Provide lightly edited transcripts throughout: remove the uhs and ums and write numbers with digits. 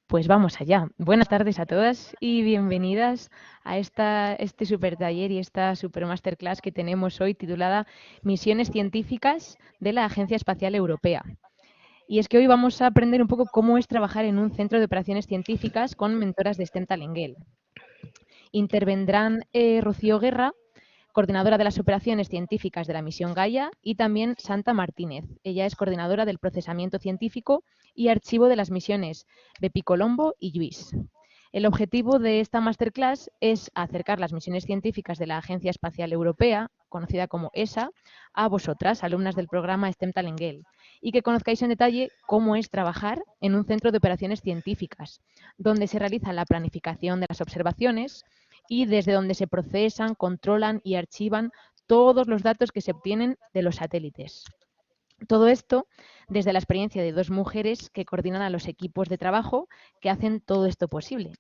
Pues vamos allá. Buenas tardes a todas y bienvenidas a este super taller y esta super masterclass que tenemos hoy titulada Misiones científicas de la Agencia Espacial Europea. Y es que hoy vamos a aprender un poco cómo es trabajar en un centro de operaciones científicas con mentoras de STEM Talengel. Intervendrán Rocío Guerra, coordinadora de las operaciones científicas de la misión Gaia, y también Santa Martínez. Ella es coordinadora del procesamiento científico y archivo de las misiones Bepi Colombo y Lluís. El objetivo de esta masterclass es acercar las misiones científicas de la Agencia Espacial Europea, conocida como ESA, a vosotras, alumnas del programa STEM Talengel, y que conozcáis en detalle cómo es trabajar en un centro de operaciones científicas, donde se realiza la planificación de las observaciones, y desde donde se procesan, controlan y archivan todos los datos que se obtienen de los satélites. Todo esto desde la experiencia de dos mujeres que coordinan a los equipos de trabajo que hacen todo esto posible.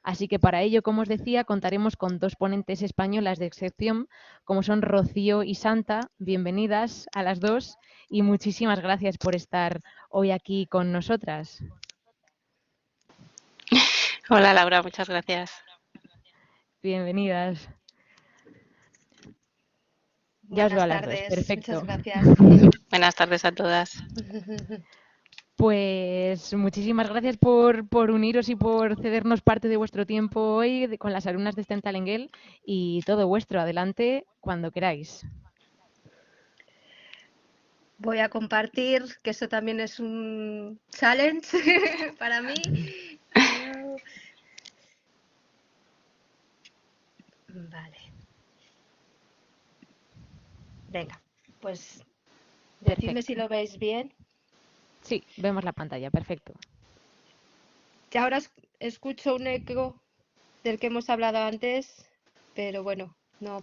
Así que para ello, como os decía, contaremos con dos ponentes españolas de excepción, como son Rocío y Santa. Bienvenidas a las dos y muchísimas gracias por estar hoy aquí con nosotras. Hola Laura, muchas gracias. Bienvenidas. Ya os veo a las dos, perfecto. Muchas gracias. Buenas tardes a todas. Pues muchísimas gracias por uniros y por cedernos parte de vuestro tiempo hoy con las alumnas de STEM Talengel y todo vuestro. Adelante cuando queráis. Voy a compartir, que eso también es un challenge para mí. Vale. Venga, pues decidme si lo veis bien. Sí, vemos la pantalla, perfecto. Ya ahora escucho un eco del que hemos hablado antes, pero bueno, no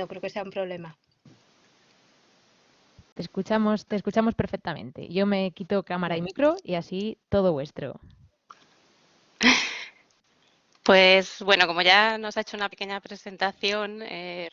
creo que sea un problema. Te escuchamos perfectamente. Yo me quito cámara y micro y así todo vuestro. Pues bueno, como ya nos ha hecho una pequeña presentación,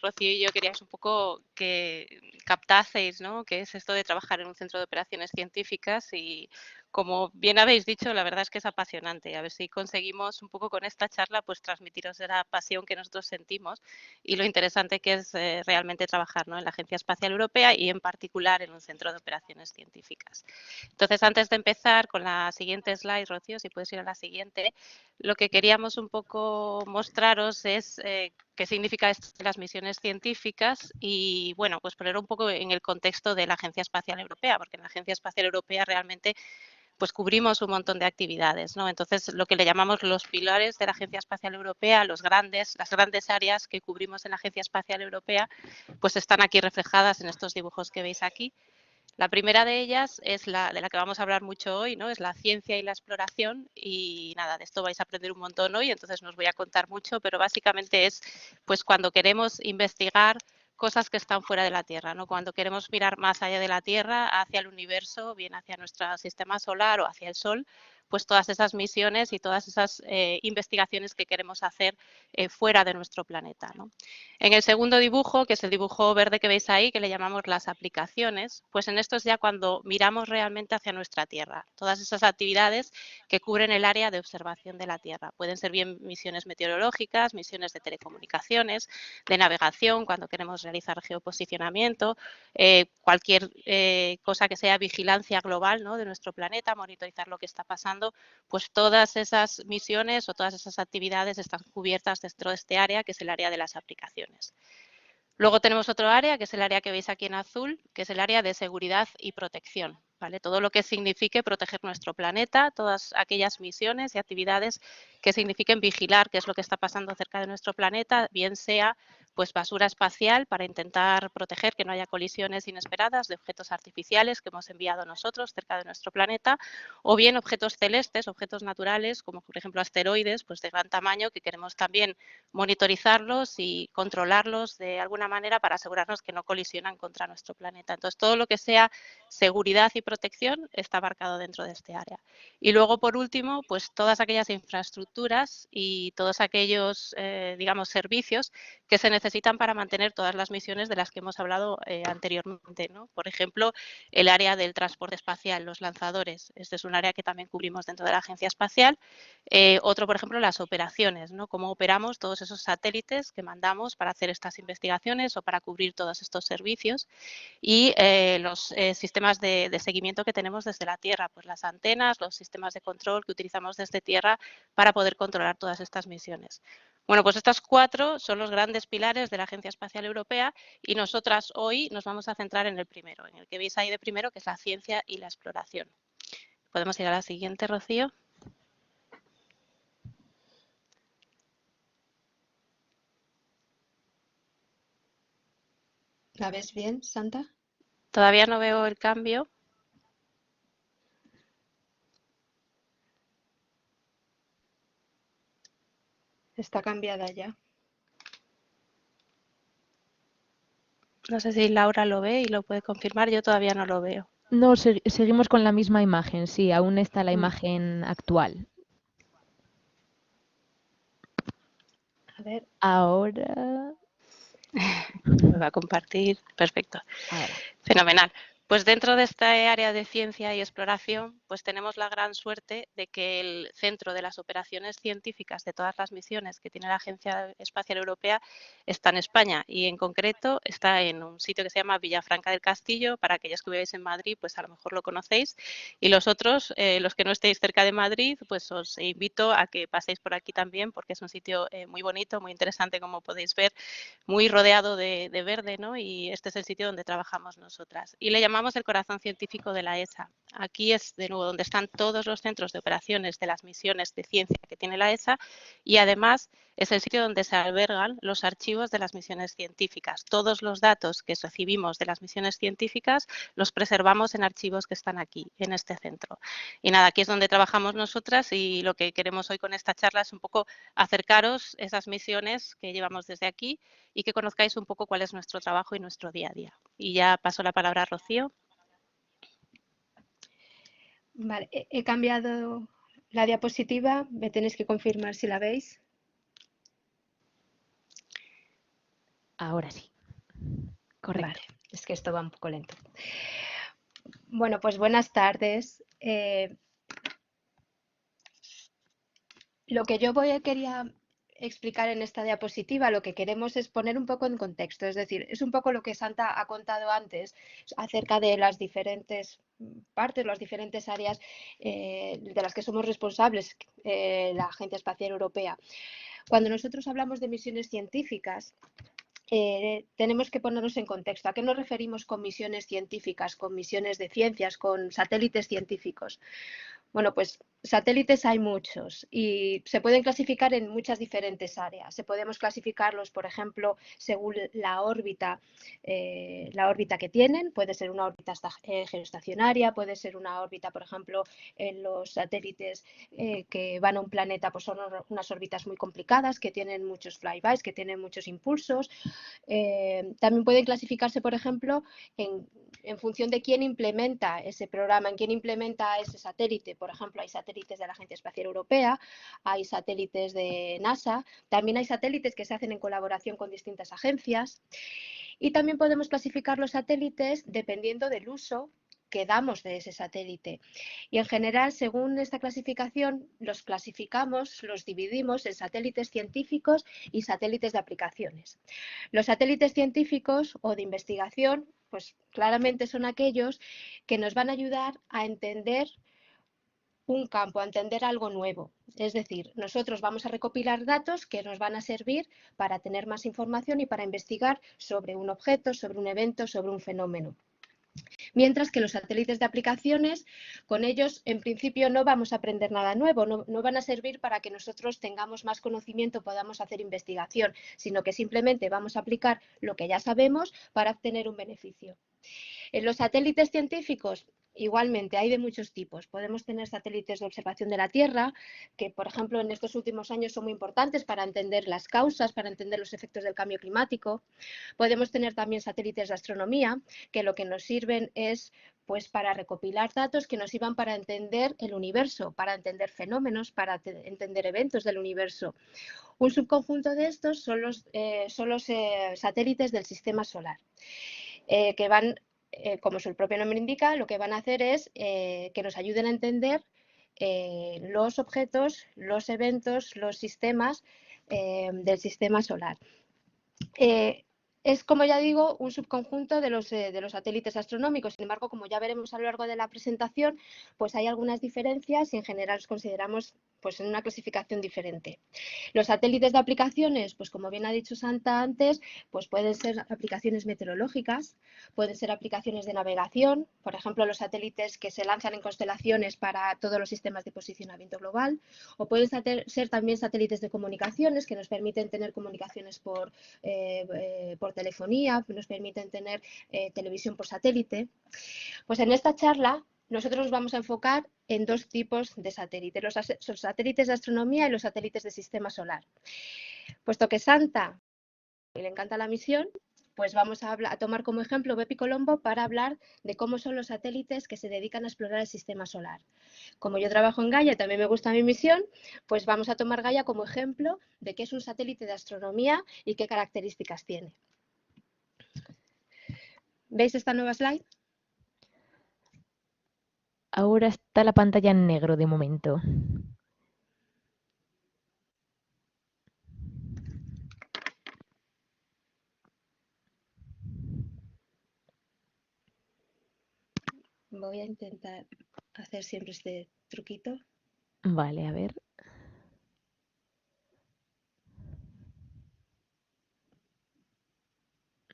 Rocío y yo queríamos un poco que captaseis, ¿no?, qué es esto de trabajar en un centro de operaciones científicas y, como bien habéis dicho, la verdad es que es apasionante. A ver si conseguimos un poco con esta charla pues transmitiros esa pasión que nosotros sentimos y lo interesante que es realmente trabajar, ¿no?, en la Agencia Espacial Europea y en particular en un centro de operaciones científicas. Entonces, antes de empezar con la siguiente slide, Rocío, si puedes ir a la siguiente, lo que queríamos un poco mostraros es qué significa esto de las misiones científicas y, bueno, pues poner un poco en el contexto de la Agencia Espacial Europea, porque en la Agencia Espacial Europea realmente pues cubrimos un montón de actividades, ¿no? Entonces, lo que le llamamos los pilares de la Agencia Espacial Europea, las grandes áreas que cubrimos en la Agencia Espacial Europea, pues están aquí reflejadas en estos dibujos que veis aquí. La primera de ellas es de la que vamos a hablar mucho hoy, ¿no? Es la ciencia y la exploración y nada, de esto vais a aprender un montón hoy, entonces no os voy a contar mucho, pero básicamente es pues cuando queremos investigar cosas que están fuera de la Tierra, ¿no? Cuando queremos mirar más allá de la Tierra, hacia el universo, bien hacia nuestro sistema solar o hacia el Sol, pues todas esas misiones y todas esas investigaciones que queremos hacer fuera de nuestro planeta, ¿no? En el segundo dibujo, que es el dibujo verde que veis ahí, que le llamamos las aplicaciones, pues en esto es ya cuando miramos realmente hacia nuestra Tierra. Todas esas actividades que cubren el área de observación de la Tierra. Pueden ser bien misiones meteorológicas, misiones de telecomunicaciones, de navegación, cuando queremos realizar geoposicionamiento, cualquier cosa que sea vigilancia global, ¿no?, de nuestro planeta, monitorizar lo que está pasando, pues todas esas misiones o todas esas actividades están cubiertas dentro de este área, que es el área de las aplicaciones. Luego tenemos otro área, que es el área que veis aquí en azul, que es el área de seguridad y protección, ¿vale? Todo lo que signifique proteger nuestro planeta, todas aquellas misiones y actividades que signifiquen vigilar qué es lo que está pasando cerca de nuestro planeta, bien sea pues basura espacial para intentar proteger que no haya colisiones inesperadas de objetos artificiales que hemos enviado nosotros cerca de nuestro planeta, o bien objetos celestes, objetos naturales, como por ejemplo asteroides, pues de gran tamaño, que queremos también monitorizarlos y controlarlos de alguna manera para asegurarnos que no colisionan contra nuestro planeta. Entonces, todo lo que sea seguridad y protección está abarcado dentro de este área. Y luego, por último, pues todas aquellas infraestructuras y todos aquellos, digamos, servicios que se necesitan necesitan para mantener todas las misiones de las que hemos hablado anteriormente, ¿no? Por ejemplo, el área del transporte espacial, los lanzadores. Este es un área que también cubrimos dentro de la Agencia Espacial. Otro, por ejemplo, las operaciones, ¿no? Cómo operamos todos esos satélites que mandamos para hacer estas investigaciones o para cubrir todos estos servicios. Y los sistemas de seguimiento que tenemos desde la Tierra, pues las antenas, los sistemas de control que utilizamos desde Tierra para poder controlar todas estas misiones. Bueno, pues estos 4 son los grandes pilares de la Agencia Espacial Europea y nosotras hoy nos vamos a centrar en el primero, en el que veis ahí de primero, que es la ciencia y la exploración. ¿Podemos ir a la siguiente, Rocío? ¿La ves bien, Santa? Todavía no veo el cambio. Está cambiada ya. No sé si Laura lo ve y lo puede confirmar, yo todavía no lo veo. No, seguimos con la misma imagen, sí, aún está la imagen actual. A ver. Ahora. Me va a compartir. Perfecto. Ahora. Fenomenal. Pues dentro de esta área de ciencia y exploración, pues tenemos la gran suerte de que el centro de las operaciones científicas de todas las misiones que tiene la Agencia Espacial Europea está en España y en concreto está en un sitio que se llama Villafranca del Castillo. Para aquellos que viváis en Madrid, pues a lo mejor lo conocéis. Y los otros, los que no estéis cerca de Madrid, pues os invito a que paséis por aquí también porque es un sitio muy bonito, muy interesante, como podéis ver, muy rodeado de verde, ¿no? Y este es el sitio donde trabajamos nosotras. Y le llamamos el corazón científico de la ESA. Aquí es, de nuevo, donde están todos los centros de operaciones de las misiones de ciencia que tiene la ESA y, además, es el sitio donde se albergan los archivos de las misiones científicas. Todos los datos que recibimos de las misiones científicas los preservamos en archivos que están aquí, en este centro. Y nada, aquí es donde trabajamos nosotras y lo que queremos hoy con esta charla es un poco acercaros esas misiones que llevamos desde aquí y que conozcáis un poco cuál es nuestro trabajo y nuestro día a día. Y ya paso la palabra a Rocío. Vale, he cambiado la diapositiva, me tenéis que confirmar si la veis. Ahora sí. Correcto. Vale, es que esto va un poco lento. Bueno, pues buenas tardes. Lo que yo quería explicar en esta diapositiva, lo que queremos es poner un poco en contexto, es decir, es un poco lo que Santa ha contado antes acerca de las diferentes partes, las diferentes áreas de las que somos responsables la Agencia Espacial Europea. Cuando nosotros hablamos de misiones científicas, tenemos que ponernos en contexto. ¿A qué nos referimos con misiones científicas, con misiones de ciencias, con satélites científicos? Bueno, pues satélites hay muchos y se pueden clasificar en muchas diferentes áreas. Podemos clasificarlos, por ejemplo, según la órbita que tienen. Puede ser una órbita geoestacionaria, puede ser una órbita, por ejemplo, en los satélites que van a un planeta, pues son unas órbitas muy complicadas, que tienen muchos flybys, que tienen muchos impulsos. También pueden clasificarse, por ejemplo, en función de quién implementa ese programa, en quién implementa ese satélite. Por ejemplo, hay satélites de la Agencia Espacial Europea, hay satélites de NASA, también hay satélites que se hacen en colaboración con distintas agencias. Y también podemos clasificar los satélites dependiendo del uso que damos de ese satélite. Y en general, según esta clasificación, los clasificamos, los dividimos en satélites científicos y satélites de aplicaciones. Los satélites científicos o de investigación, pues claramente son aquellos que nos van a ayudar a entender un campo, a entender algo nuevo. Es decir, nosotros vamos a recopilar datos que nos van a servir para tener más información y para investigar sobre un objeto, sobre un evento, sobre un fenómeno. Mientras que los satélites de aplicaciones, con ellos en principio no vamos a aprender nada nuevo, no van a servir para que nosotros tengamos más conocimiento, podamos hacer investigación, sino que simplemente vamos a aplicar lo que ya sabemos para obtener un beneficio. En los satélites científicos, igualmente, hay de muchos tipos. Podemos tener satélites de observación de la Tierra, que, por ejemplo, en estos últimos años son muy importantes para entender las causas, para entender los efectos del cambio climático. Podemos tener también satélites de astronomía, que lo que nos sirven es pues para recopilar datos que nos sirvan para entender el universo, para entender fenómenos, para entender eventos del universo. Un subconjunto de estos son los satélites del sistema solar, que van, como su propio nombre indica, lo que van a hacer es que nos ayuden a entender los objetos, los eventos, los sistemas del sistema solar. Es, como ya digo, un subconjunto de los satélites astronómicos. Sin embargo, como ya veremos a lo largo de la presentación, pues hay algunas diferencias y en general los consideramos pues, en una clasificación diferente. Los satélites de aplicaciones, pues como bien ha dicho Santa antes, pues pueden ser aplicaciones meteorológicas, pueden ser aplicaciones de navegación, por ejemplo, los satélites que se lanzan en constelaciones para todos los sistemas de posicionamiento global, o pueden ser también satélites de comunicaciones que nos permiten tener comunicaciones por telefonía, nos permiten tener televisión por satélite. Pues en esta charla nosotros nos vamos a enfocar en dos tipos de satélites, los satélites de astronomía y los satélites de sistema solar. Puesto que Santa le encanta la misión, pues vamos a tomar como ejemplo Bepi Colombo para hablar de cómo son los satélites que se dedican a explorar el sistema solar. Como yo trabajo en Gaia y también me gusta mi misión, pues vamos a tomar Gaia como ejemplo de qué es un satélite de astronomía y qué características tiene. ¿Veis esta nueva slide? Ahora está la pantalla en negro de momento. Voy a intentar hacer siempre este truquito. Vale, a ver.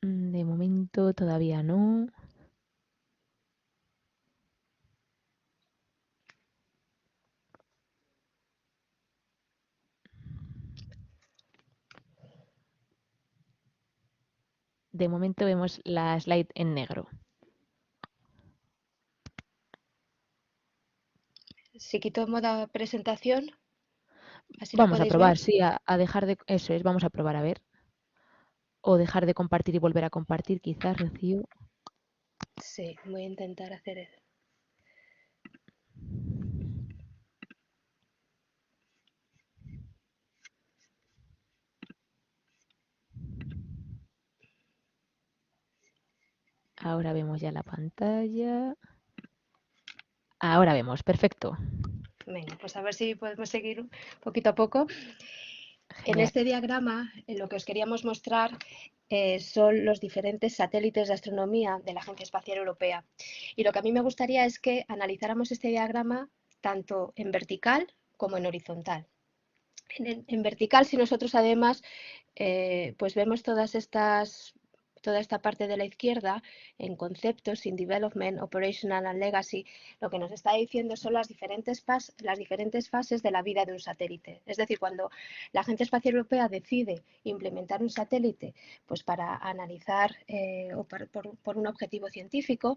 De momento todavía no. De momento vemos la slide en negro. Si quito modo presentación, así lo Vamos a podéis probar, ver. sí, a dejar de... Eso es, vamos a probar a ver. O dejar de compartir y volver a compartir, quizás, Rocío. Sí, voy a intentar hacer eso. Ahora vemos ya la pantalla. Ahora vemos, perfecto. Venga, pues a ver si podemos seguir poquito a poco. En Genial. este diagrama, lo que os queríamos mostrar son los diferentes satélites de astronomía de la Agencia Espacial Europea. Y lo que a mí me gustaría es que analizáramos este diagrama tanto en vertical como en horizontal. En vertical, si nosotros además pues vemos toda esta parte de la izquierda en conceptos, in development, operational and legacy, lo que nos está diciendo son las diferentes fases de la vida de un satélite. Es decir, cuando la Agencia Espacial Europea decide implementar un satélite pues para analizar o por un objetivo científico,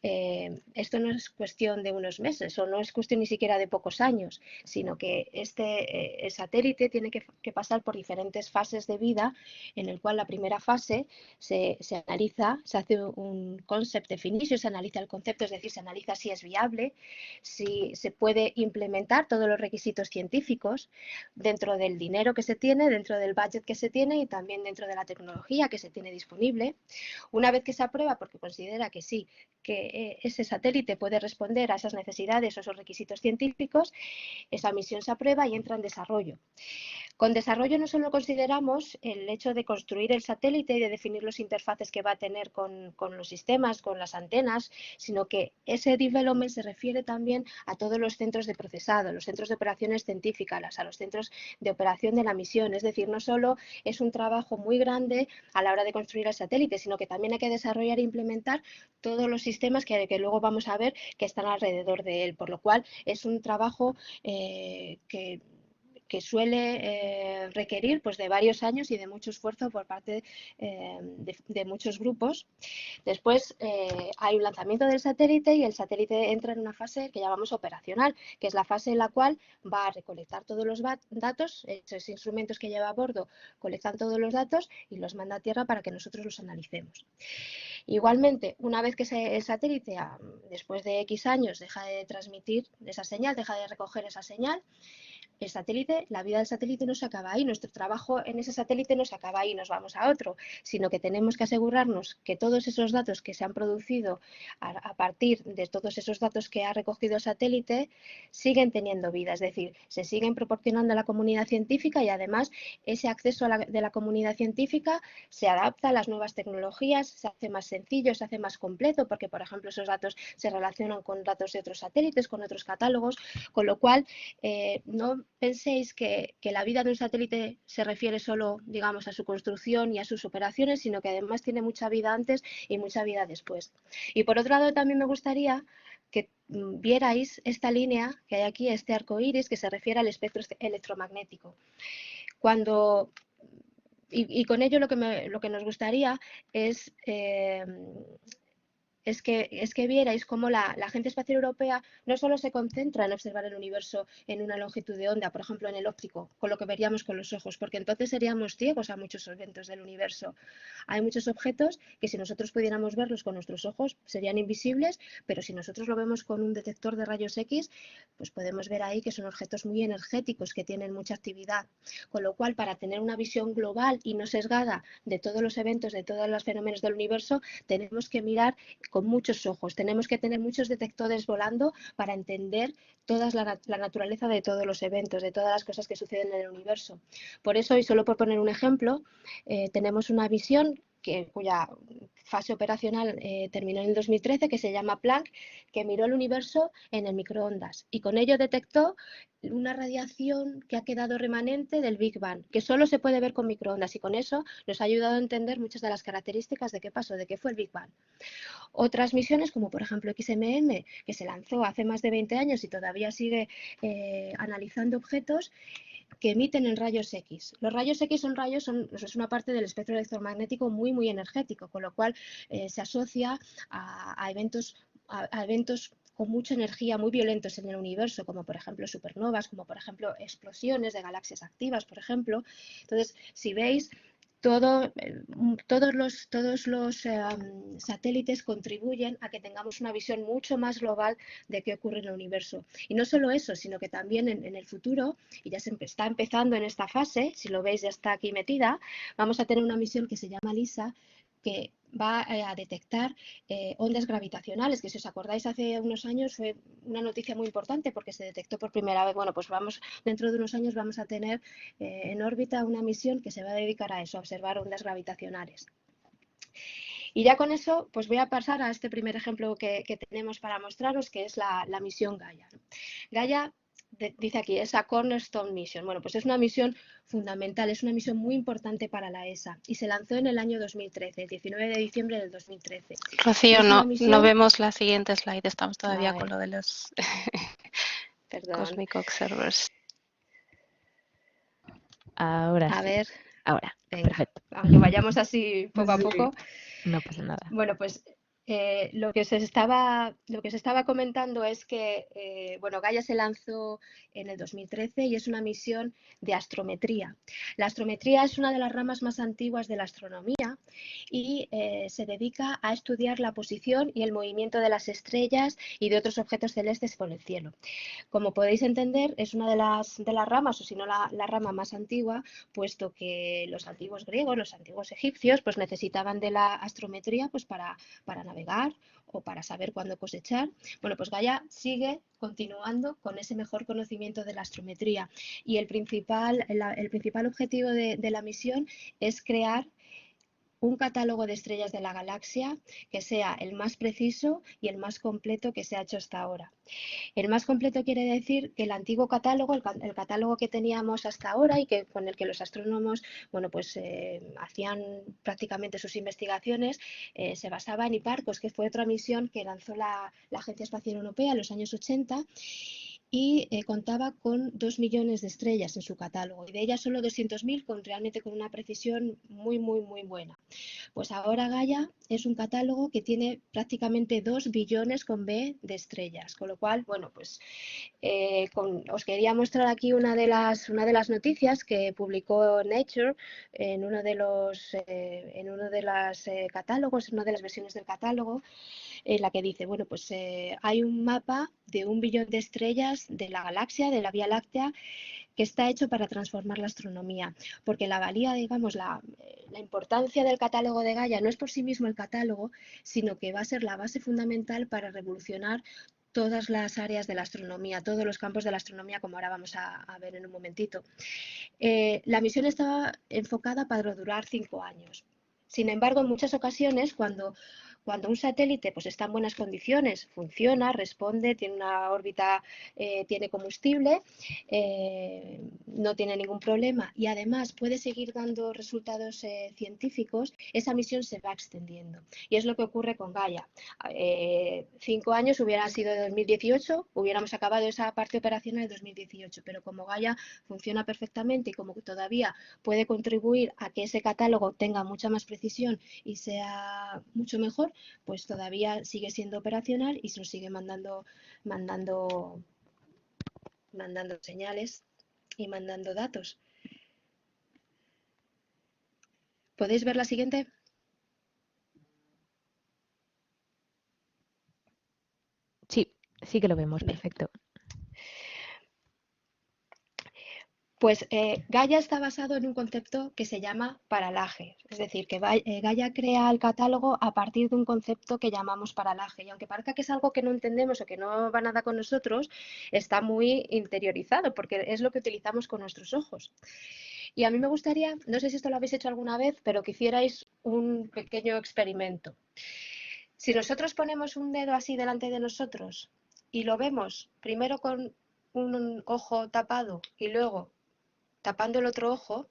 esto no es cuestión de unos meses o no es cuestión ni siquiera de pocos años, sino que el satélite tiene que pasar por diferentes fases de vida, en el cual la primera fase se analiza, se hace un concept definition, se analiza el concepto, es decir, se analiza si es viable, si se puede implementar todos los requisitos científicos dentro del dinero que se tiene, dentro del budget que se tiene y también dentro de la tecnología que se tiene disponible. Una vez que se aprueba, porque considera que sí, que ese satélite puede responder a esas necesidades o esos requisitos científicos, esa misión se aprueba y entra en desarrollo. Con desarrollo no solo consideramos el hecho de construir el satélite y de definir los interfaces que va a tener con los sistemas, con las antenas, sino que ese development se refiere también a todos los centros de procesado, los centros de operaciones científicas, a los centros de operación de la misión. Es decir, no solo es un trabajo muy grande a la hora de construir el satélite, sino que también hay que desarrollar e implementar todos los sistemas que luego vamos a ver que están alrededor de él, por lo cual es un trabajo que suele requerir pues, de varios años y de mucho esfuerzo por parte de muchos grupos. Después hay un lanzamiento del satélite y el satélite entra en una fase que llamamos operacional, que es la fase en la cual va a recolectar todos los datos, esos instrumentos que lleva a bordo colectan todos los datos y los manda a tierra para que nosotros los analicemos. Igualmente, una vez que el satélite, después de X años, deja de transmitir esa señal, deja de recoger esa señal, el satélite, la vida del satélite no se acaba ahí, nuestro trabajo en ese satélite no se acaba ahí, nos vamos a otro, sino que tenemos que asegurarnos que todos esos datos que se han producido a partir de todos esos datos que ha recogido el satélite siguen teniendo vida, es decir, se siguen proporcionando a la comunidad científica y además ese acceso de la comunidad científica se adapta a las nuevas tecnologías, se hace más sencillo, se hace más completo, porque por ejemplo esos datos se relacionan con datos de otros satélites, con otros catálogos, con lo cual no penséis que la vida de un satélite se refiere solo, digamos, a su construcción y a sus operaciones, sino que además tiene mucha vida antes y mucha vida después. Y por otro lado, también me gustaría que vierais esta línea que hay aquí, este arco iris, que se refiere al espectro electromagnético. Y con ello lo que nos gustaría es que vierais cómo la Agencia Espacial Europea no solo se concentra en observar el universo en una longitud de onda, por ejemplo en el óptico, con lo que veríamos con los ojos, porque entonces seríamos ciegos a muchos eventos del universo. Hay muchos objetos que si nosotros pudiéramos verlos con nuestros ojos serían invisibles, pero si nosotros lo vemos con un detector de rayos X, pues podemos ver ahí que son objetos muy energéticos, que tienen mucha actividad. Con lo cual, para tener una visión global y no sesgada de todos los eventos, de todos los fenómenos del universo, tenemos que mirar con muchos ojos, tenemos que tener muchos detectores volando para entender toda la naturaleza de todos los eventos, de todas las cosas que suceden en el universo. Por eso, y solo por poner un ejemplo, tenemos una visión cuya fase operacional terminó en el 2013, que se llama Planck, que miró el universo en el microondas y con ello detectó una radiación que ha quedado remanente del Big Bang, que solo se puede ver con microondas, y con eso nos ha ayudado a entender muchas de las características de qué pasó, de qué fue el Big Bang. Otras misiones, como por ejemplo XMM, que se lanzó hace más de 20 años y todavía sigue analizando objetos que emiten en rayos X. Los rayos X es una parte del espectro electromagnético muy, muy energético, con lo cual se asocia a eventos con mucha energía, muy violentos en el universo, como por ejemplo supernovas, como por ejemplo explosiones de galaxias activas, por ejemplo. Entonces, si veis, todos los satélites contribuyen a que tengamos una visión mucho más global de qué ocurre en el universo. Y no solo eso, sino que también en el futuro, y ya se está empezando en esta fase, si lo veis ya está aquí metida, vamos a tener una misión que se llama LISA, que va a detectar ondas gravitacionales, que si os acordáis hace unos años fue una noticia muy importante porque se detectó por primera vez. Bueno, pues dentro de unos años vamos a tener en órbita una misión que se va a dedicar a eso, a observar ondas gravitacionales. Y ya con eso, pues voy a pasar a este primer ejemplo que tenemos para mostraros, que es la misión Gaia. Gaia dice aquí, esa Cornerstone Mission. Bueno, pues es una misión fundamental, es una misión muy importante para la ESA y se lanzó en el año 2013, el 19 de diciembre del 2013. Rocío, no vemos la siguiente slide, estamos todavía con lo de los Cosmic Observers. Ahora a sí. ver, Ahora, venga, perfecto. aunque vayamos así poco a poco. No pasa nada. Bueno, pues lo que se estaba comentando es que bueno, Gaia se lanzó en el 2013 y es una misión de astrometría. La astrometría es una de las ramas más antiguas de la astronomía y se dedica a estudiar la posición y el movimiento de las estrellas y de otros objetos celestes por el cielo. Como podéis entender, es una de las ramas, o si no la rama más antigua, puesto que los antiguos griegos, los antiguos egipcios, pues necesitaban de la astrometría pues para navegar o para saber cuándo cosechar. Bueno, pues Gaia sigue continuando con ese mejor conocimiento de la astrometría y el principal objetivo de la misión es crear un catálogo de estrellas de la galaxia que sea el más preciso y el más completo que se ha hecho hasta ahora. El más completo quiere decir que el antiguo catálogo, el catálogo que teníamos hasta ahora y con el que los astrónomos, bueno, pues hacían prácticamente sus investigaciones, se basaba en Hipparcos, que fue otra misión que lanzó la Agencia Espacial Europea en los años 80 y contaba con 2 millones de estrellas en su catálogo y de ellas solo 200.000 realmente con una precisión muy, muy, muy buena. Pues ahora Gaia es un catálogo que tiene prácticamente 2 billones con B de estrellas, con lo cual, bueno, pues os quería mostrar aquí una de las noticias que publicó Nature en uno de los catálogos, en una de las versiones del catálogo, en la que dice, bueno, pues hay un mapa de 1 billón de estrellas de la galaxia, de la Vía Láctea, que está hecho para transformar la astronomía, porque la valía, digamos, la importancia del catálogo de Gaia no es por sí mismo el catálogo, sino que va a ser la base fundamental para revolucionar todas las áreas de la astronomía, todos los campos de la astronomía, como ahora vamos a ver en un momentito. La misión estaba enfocada para durar 5 años. Sin embargo, en muchas ocasiones, cuando un satélite pues, está en buenas condiciones, funciona, responde, tiene una órbita, tiene combustible, no tiene ningún problema y además puede seguir dando resultados científicos, esa misión se va extendiendo. Y es lo que ocurre con Gaia. 5 años hubieran sido de 2018, hubiéramos acabado esa parte operacional en 2018, pero como Gaia funciona perfectamente y como todavía puede contribuir a que ese catálogo tenga mucha más precisión y sea mucho mejor, pues todavía sigue siendo operacional y se nos sigue mandando señales y mandando datos. ¿Podéis ver la siguiente? Sí, sí que lo vemos, perfecto. Pues Gaia está basado en un concepto que se llama paralaje, es decir, que Gaia crea el catálogo a partir de un concepto que llamamos paralaje y aunque parezca que es algo que no entendemos o que no va nada con nosotros, está muy interiorizado porque es lo que utilizamos con nuestros ojos. Y a mí me gustaría, no sé si esto lo habéis hecho alguna vez, pero que hicierais un pequeño experimento. Si nosotros ponemos un dedo así delante de nosotros y lo vemos primero con un ojo tapado y luego tapando el otro ojo,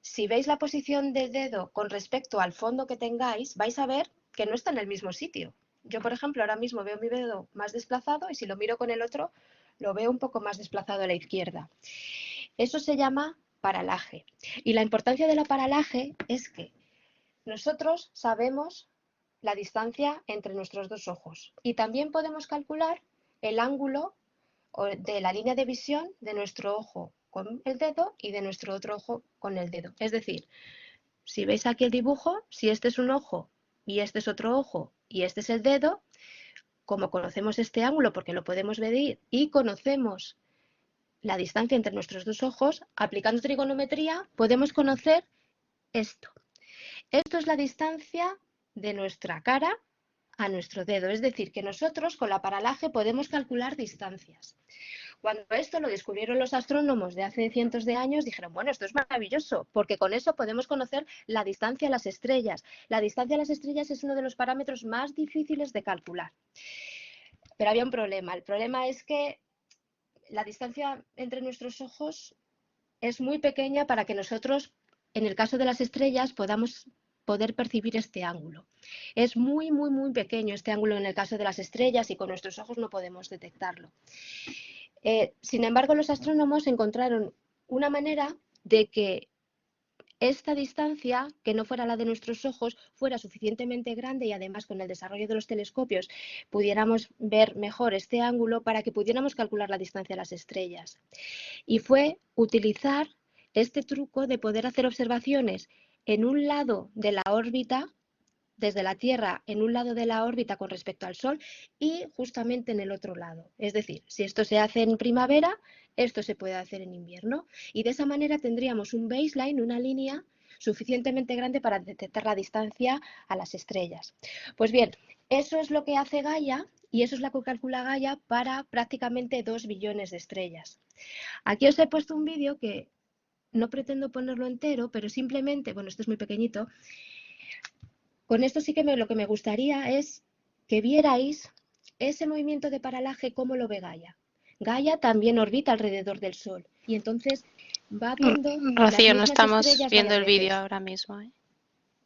si veis la posición del dedo con respecto al fondo que tengáis, vais a ver que no está en el mismo sitio. Yo, por ejemplo, ahora mismo veo mi dedo más desplazado y si lo miro con el otro, lo veo un poco más desplazado a la izquierda. Eso se llama paralaje. Y la importancia de la paralaje es que nosotros sabemos la distancia entre nuestros dos ojos y también podemos calcular el ángulo de la línea de visión de nuestro ojo con el dedo y de nuestro otro ojo con el dedo. Es decir, si veis aquí el dibujo, si este es un ojo y este es otro ojo y este es el dedo, como conocemos este ángulo porque lo podemos medir y conocemos la distancia entre nuestros dos ojos, aplicando trigonometría podemos conocer esto. Esto es la distancia de nuestra cara a nuestro dedo, es decir, que nosotros con la paralaje podemos calcular distancias. Cuando esto lo descubrieron los astrónomos de hace cientos de años, dijeron, bueno, esto es maravilloso, porque con eso podemos conocer la distancia a las estrellas. La distancia a las estrellas es uno de los parámetros más difíciles de calcular. Pero había un problema. El problema es que la distancia entre nuestros ojos es muy pequeña para que nosotros, en el caso de las estrellas, podamos poder percibir este ángulo. Es muy, muy, muy pequeño este ángulo en el caso de las estrellas y con nuestros ojos no podemos detectarlo. Sin embargo, los astrónomos encontraron una manera de que esta distancia, que no fuera la de nuestros ojos, fuera suficientemente grande y además con el desarrollo de los telescopios pudiéramos ver mejor este ángulo para que pudiéramos calcular la distancia a las estrellas. Y fue utilizar este truco de poder hacer observaciones en un lado de la órbita, desde la Tierra en un lado de la órbita con respecto al Sol y justamente en el otro lado. Es decir, si esto se hace en primavera, esto se puede hacer en invierno. Y de esa manera tendríamos un baseline, una línea suficientemente grande para detectar la distancia a las estrellas. Pues bien, eso es lo que hace Gaia y eso es lo que calcula Gaia para prácticamente 2 billones de estrellas. Aquí os he puesto un vídeo que no pretendo ponerlo entero, pero simplemente, bueno, esto es muy pequeñito. Con esto sí que lo que me gustaría es que vierais ese movimiento de paralaje, cómo lo ve Gaia. Gaia también orbita alrededor del Sol y entonces va viendo las Rocío, no mismas estamos estrellas viendo varias el vídeo veces. ahora mismo, ¿eh?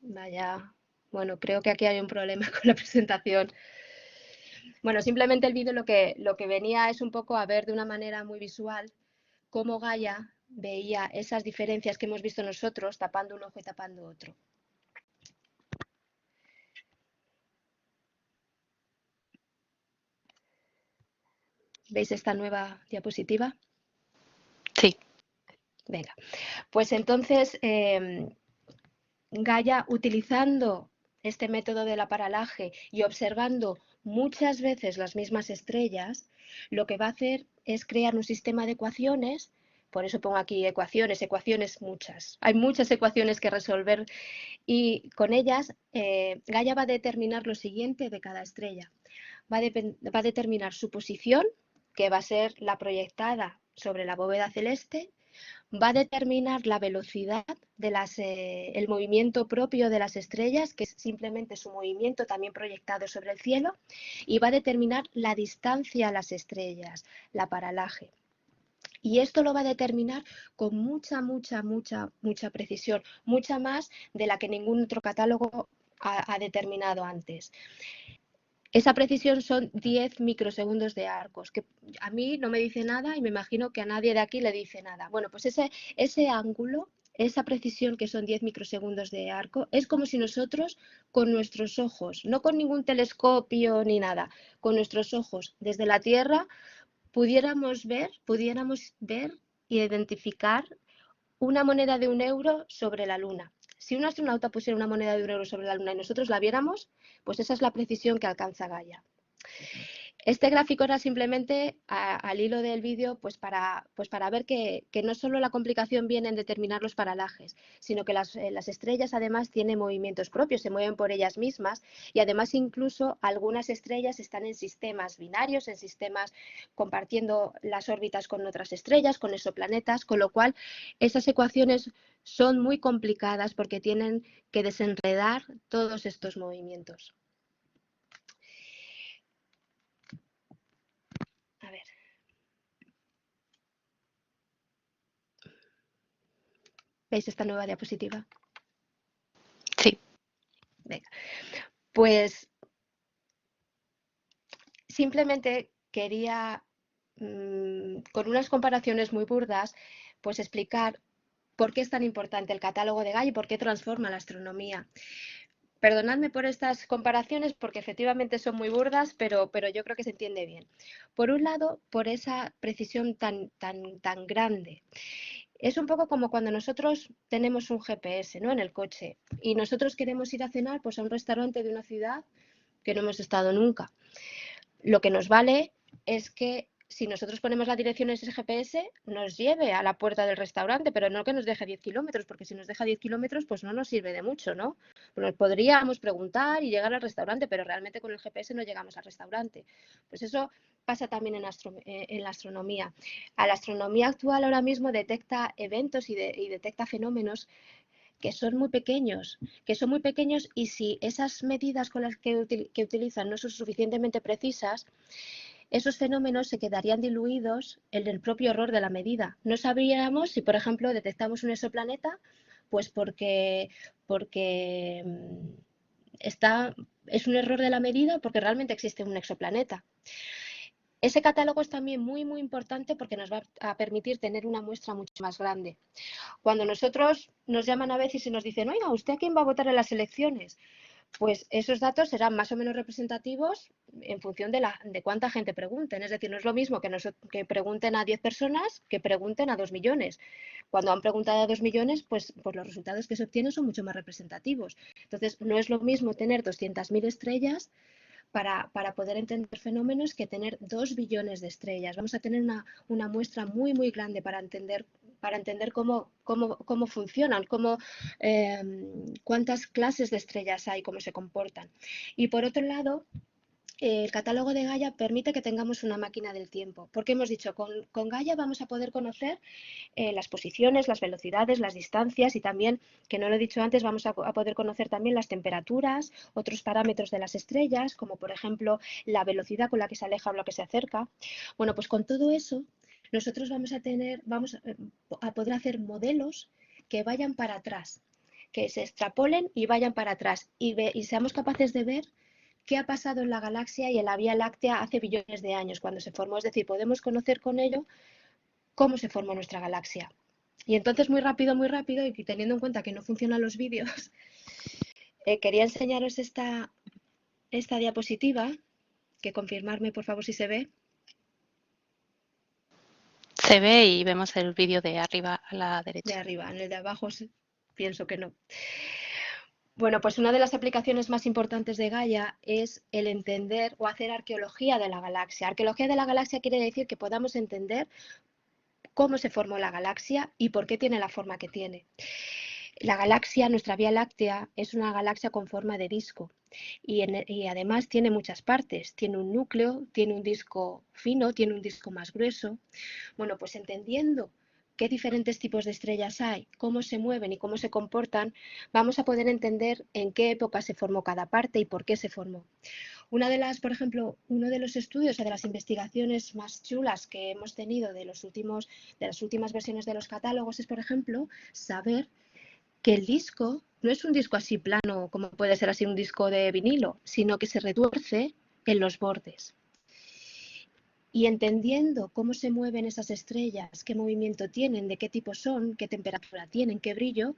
Vaya, bueno, creo que aquí hay un problema con la presentación. Bueno, simplemente el vídeo lo que venía es un poco a ver de una manera muy visual cómo Gaia veía esas diferencias que hemos visto nosotros tapando un ojo y tapando otro. ¿Veis esta nueva diapositiva? Sí. Venga, pues entonces Gaia, utilizando este método del paralaje y observando muchas veces las mismas estrellas, lo que va a hacer es crear un sistema de ecuaciones. Por eso pongo aquí ecuaciones muchas. Hay muchas ecuaciones que resolver y con ellas Gaia va a determinar lo siguiente de cada estrella. Va a determinar su posición, que va a ser la proyectada sobre la bóveda celeste, va a determinar la velocidad de el movimiento propio de las estrellas, que es simplemente su movimiento también proyectado sobre el cielo, y va a determinar la distancia a las estrellas, la paralaje. Y esto lo va a determinar con mucha precisión, mucha más de la que ningún otro catálogo ha determinado antes. Esa precisión son 10 microsegundos de arcos, que a mí no me dice nada y me imagino que a nadie de aquí le dice nada. Bueno, pues ese ángulo, esa precisión que son 10 microsegundos de arco, es como si nosotros con nuestros ojos, no con ningún telescopio ni nada, con nuestros ojos desde la Tierra pudiéramos ver y identificar una moneda de 1 euro sobre la Luna. Si un astronauta pusiera una moneda de 1 euro sobre la Luna y nosotros la viéramos, pues esa es la precisión que alcanza Gaia. Este gráfico era simplemente al hilo del vídeo pues para ver que no solo la complicación viene en determinar los paralajes, sino que las estrellas además tienen movimientos propios, se mueven por ellas mismas y además incluso algunas estrellas están en sistemas binarios, en sistemas compartiendo las órbitas con otras estrellas, con exoplanetas, con lo cual esas ecuaciones son muy complicadas porque tienen que desenredar todos estos movimientos. A ver. ¿Veis esta nueva diapositiva? Sí. Venga. Pues simplemente quería, con unas comparaciones muy burdas, pues explicar por qué es tan importante el catálogo de Gaia y por qué transforma la astronomía. Perdonadme por estas comparaciones porque efectivamente son muy burdas, pero yo creo que se entiende bien. Por un lado, por esa precisión tan grande. Es un poco como cuando nosotros tenemos un GPS, ¿no?, en el coche y nosotros queremos ir a cenar pues, a un restaurante de una ciudad que no hemos estado nunca. Lo que nos vale es que si nosotros ponemos la dirección en ese GPS, nos lleve a la puerta del restaurante, pero no que nos deje 10 kilómetros, porque si nos deja 10 kilómetros, pues no nos sirve de mucho, ¿no? Pues podríamos preguntar y llegar al restaurante, pero realmente con el GPS no llegamos al restaurante. Pues eso pasa también en la astronomía. La astronomía actual ahora mismo detecta eventos y detecta fenómenos que son muy pequeños y si esas medidas con las que utilizan no son suficientemente precisas, esos fenómenos se quedarían diluidos en el propio error de la medida. No sabríamos si, por ejemplo, detectamos un exoplaneta, pues porque es un error de la medida porque realmente existe un exoplaneta. Ese catálogo es también muy importante porque nos va a permitir tener una muestra mucho más grande. Cuando nosotros nos llaman a veces y nos dicen, oiga, ¿usted a quién va a votar en las elecciones? Pues esos datos serán más o menos representativos en función de cuánta gente pregunten. Es decir, no es lo mismo que pregunten a 10 personas que pregunten a 2 millones. Cuando han preguntado a 2 millones, pues los resultados que se obtienen son mucho más representativos. Entonces, no es lo mismo tener 200.000 estrellas para poder entender fenómenos que tener 2 billones de estrellas. Vamos a tener una muestra muy grande para entender cómo funcionan, cuántas clases de estrellas hay, cómo se comportan. Y por otro lado, el catálogo de Gaia permite que tengamos una máquina del tiempo, porque hemos dicho, con Gaia vamos a poder conocer las posiciones, las velocidades, las distancias y también, que no lo he dicho antes, vamos a poder conocer también las temperaturas, otros parámetros de las estrellas, como por ejemplo la velocidad con la que se aleja o la que se acerca. Bueno, pues con todo eso nosotros vamos a poder hacer modelos que vayan para atrás, que se extrapolen y vayan para atrás y seamos capaces de ver qué ha pasado en la galaxia y en la Vía Láctea hace billones de años cuando se formó. Es decir, podemos conocer con ello cómo se formó nuestra galaxia. Y entonces muy rápido, y teniendo en cuenta que no funcionan los vídeos, quería enseñaros esta diapositiva, que confirmarme por favor si se ve. Se ve y vemos el vídeo de arriba a la De derecha. arriba, en el de abajo pienso que no. Bueno, pues una de las aplicaciones más importantes de Gaia es el entender o hacer arqueología de la galaxia. Arqueología de la galaxia quiere decir que podamos entender cómo se formó la galaxia y por qué tiene la forma que tiene. La galaxia, nuestra Vía Láctea, es una galaxia con forma de disco y además tiene muchas partes. Tiene un núcleo, tiene un disco fino, tiene un disco más grueso. Bueno, pues entendiendo qué diferentes tipos de estrellas hay, cómo se mueven y cómo se comportan, vamos a poder entender en qué época se formó cada parte y por qué se formó. Por ejemplo, uno de los estudios o de las investigaciones más chulas que hemos tenido de las últimas versiones de los catálogos es, por ejemplo, saber que el disco no es un disco así plano como puede ser así un disco de vinilo, sino que se retuerce en los bordes. Y entendiendo cómo se mueven esas estrellas, qué movimiento tienen, de qué tipo son, qué temperatura tienen, qué brillo,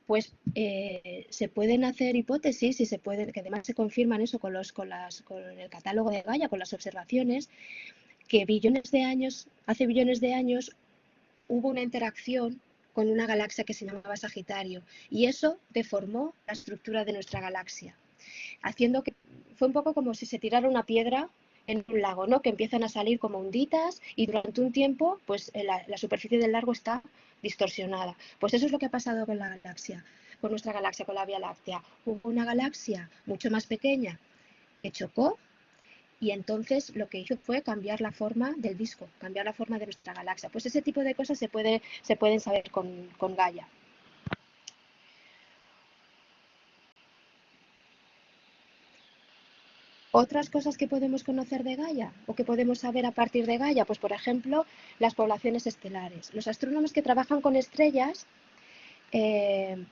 pues se pueden hacer hipótesis y que además se confirman eso con el catálogo de Gaia, con las observaciones, que hace billones de años hubo una interacción con una galaxia que se llamaba Sagitario y eso deformó la estructura de nuestra galaxia, haciendo que fue un poco como si se tirara una piedra en un lago, ¿no? Que empiezan a salir como onditas y durante un tiempo pues la superficie del lago está distorsionada. Pues eso es lo que ha pasado con la galaxia, con nuestra galaxia, con la Vía Láctea. Hubo una galaxia mucho más pequeña que chocó y entonces lo que hizo fue cambiar la forma del disco, cambiar la forma de nuestra galaxia. Pues ese tipo de cosas se pueden saber con Gaia. Otras cosas que podemos conocer de Gaia o que podemos saber a partir de Gaia, pues por ejemplo, las poblaciones estelares. Los astrónomos que trabajan con estrellas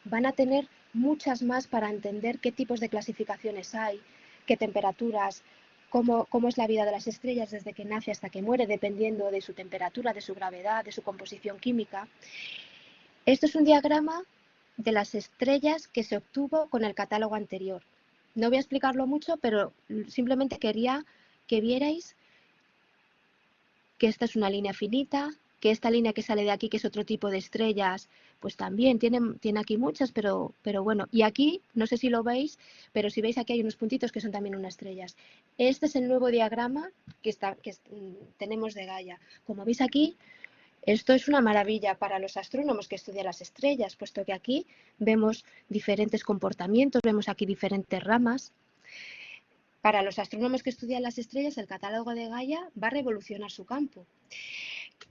van a tener muchas más para entender qué tipos de clasificaciones hay, qué temperaturas, cómo es la vida de las estrellas desde que nace hasta que muere, dependiendo de su temperatura, de su gravedad, de su composición química. Esto es un diagrama de las estrellas que se obtuvo con el catálogo anterior. No voy a explicarlo mucho, pero simplemente quería que vierais que esta es una línea finita, que esta línea que sale de aquí, que es otro tipo de estrellas, pues también tiene aquí muchas, pero bueno. Y aquí, no sé si lo veis, pero si veis aquí hay unos puntitos que son también unas estrellas. Este es el nuevo diagrama que tenemos de Gaia. Como veis aquí, esto es una maravilla para los astrónomos que estudian las estrellas, puesto que aquí vemos diferentes comportamientos, vemos aquí diferentes ramas. Para los astrónomos que estudian las estrellas, el catálogo de Gaia va a revolucionar su campo.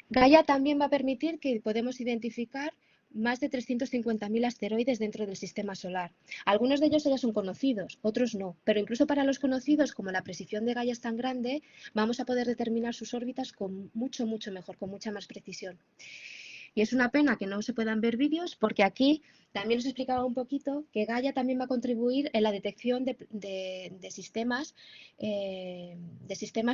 Gaia también va a permitir que podamos identificar más de 350.000 asteroides dentro del sistema solar. Algunos de ellos ya son conocidos, otros no, pero incluso para los conocidos, como la precisión de Gaia es tan grande, vamos a poder determinar sus órbitas con mucho mejor, con mucha más precisión. Y es una pena que no se puedan ver vídeos porque aquí también os explicaba un poquito que Gaia también va a contribuir en la detección de sistemas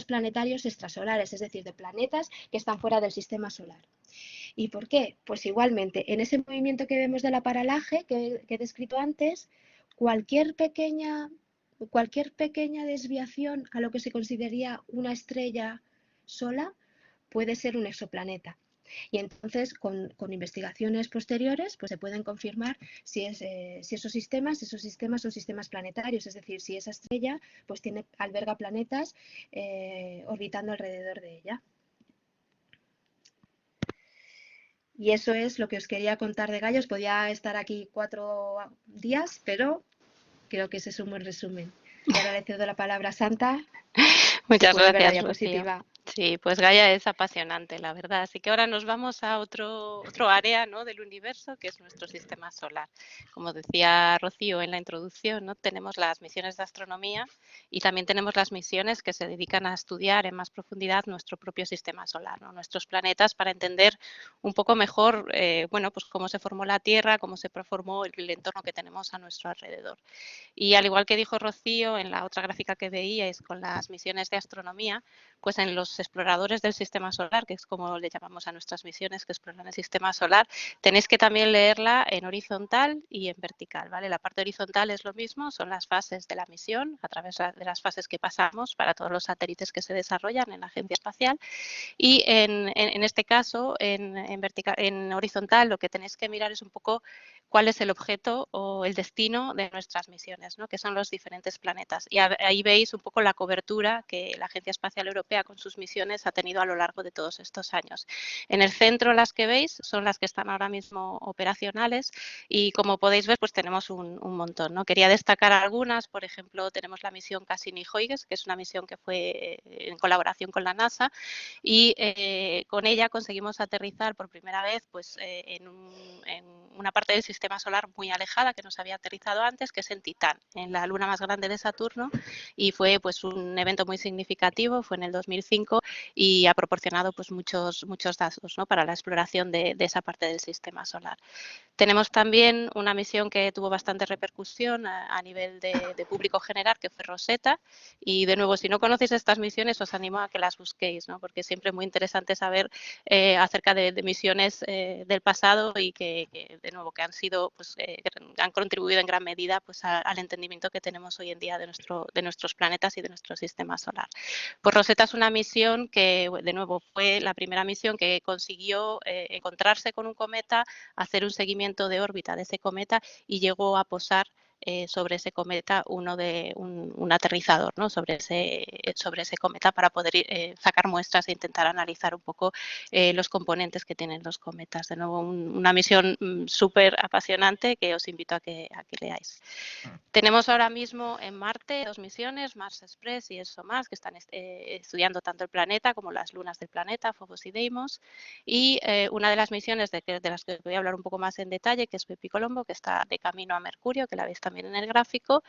planetarios extrasolares, es decir, de planetas que están fuera del sistema solar. ¿Y por qué? Pues igualmente, en ese movimiento que vemos de la paralaje que he descrito antes, cualquier pequeña desviación a lo que se consideraría una estrella sola puede ser un exoplaneta. Y entonces, con investigaciones posteriores, pues se pueden confirmar si esos sistemas son sistemas planetarios, es decir, si esa estrella pues alberga planetas orbitando alrededor de ella. Y eso es lo que os quería contar de Gaia. Os podía estar aquí 4 días, pero creo que ese es un buen resumen. Y ahora le cedo la palabra a Santa. Muchas puede ver la gracias, Rocío. diapositiva. Sí, pues Gaia es apasionante, la verdad. Así que ahora nos vamos a otro área, ¿no?, del universo, que es nuestro sistema solar. Como decía Rocío en la introducción, ¿no?, tenemos las misiones de astronomía y también tenemos las misiones que se dedican a estudiar en más profundidad nuestro propio sistema solar, ¿no?, nuestros planetas, para entender un poco mejor, bueno, pues cómo se formó la Tierra, cómo se formó el entorno que tenemos a nuestro alrededor. Y al igual que dijo Rocío en la otra gráfica que veíais con las misiones de astronomía, pues en los los exploradores del sistema solar, que es como le llamamos a nuestras misiones que exploran el sistema solar, tenéis que también leerla en horizontal y en vertical, ¿vale? La parte horizontal es lo mismo, son las fases de la misión, a través de las fases que pasamos para todos los satélites que se desarrollan en la Agencia Espacial. Y en este caso, en horizontal, lo que tenéis que mirar es un poco cuál es el objeto o el destino de nuestras misiones, ¿no? Que son los diferentes planetas. Y ahí veis un poco la cobertura que la Agencia Espacial Europea con sus misiones ha tenido a lo largo de todos estos años. En el centro, las que veis son las que están ahora mismo operacionales y como podéis ver, pues tenemos un montón, ¿no? Quería destacar algunas, por ejemplo, tenemos la misión Cassini-Huygens, que es una misión que fue en colaboración con la NASA y con ella conseguimos aterrizar por primera vez pues, en una parte del sistema solar muy alejada que no se había aterrizado antes, que es en Titán, en la luna más grande de Saturno, y fue pues, un evento muy significativo, fue en el 2005 y ha proporcionado pues, muchos datos, ¿no? Para la exploración de esa parte del sistema solar. Tenemos también una misión que tuvo bastante repercusión a nivel de público general, que fue Rosetta. Y de nuevo, si no conocéis estas misiones, os animo a que las busquéis, ¿no? Porque es siempre muy interesante saber acerca de misiones del pasado y que, de nuevo, que han sido, pues, han contribuido en gran medida pues, al entendimiento que tenemos hoy en día de nuestros planetas y de nuestro sistema solar. Pues Rosetta es una misión que, de nuevo, fue la primera misión que consiguió encontrarse con un cometa, hacer un seguimiento de órbita de ese cometa y llegó a posar sobre ese cometa un aterrizador, ¿no? sobre ese cometa para poder sacar muestras e intentar analizar un poco los componentes que tienen los cometas. De nuevo, una misión súper apasionante que os invito a que leáis. Tenemos ahora mismo en Marte 2 misiones, Mars Express y ExoMars, que están estudiando tanto el planeta como las lunas del planeta, Phobos y Deimos. Y una de las misiones de las que voy a hablar un poco más en detalle, que es Bepicolombo, que está de camino a Mercurio, que la veis también en el gráfico.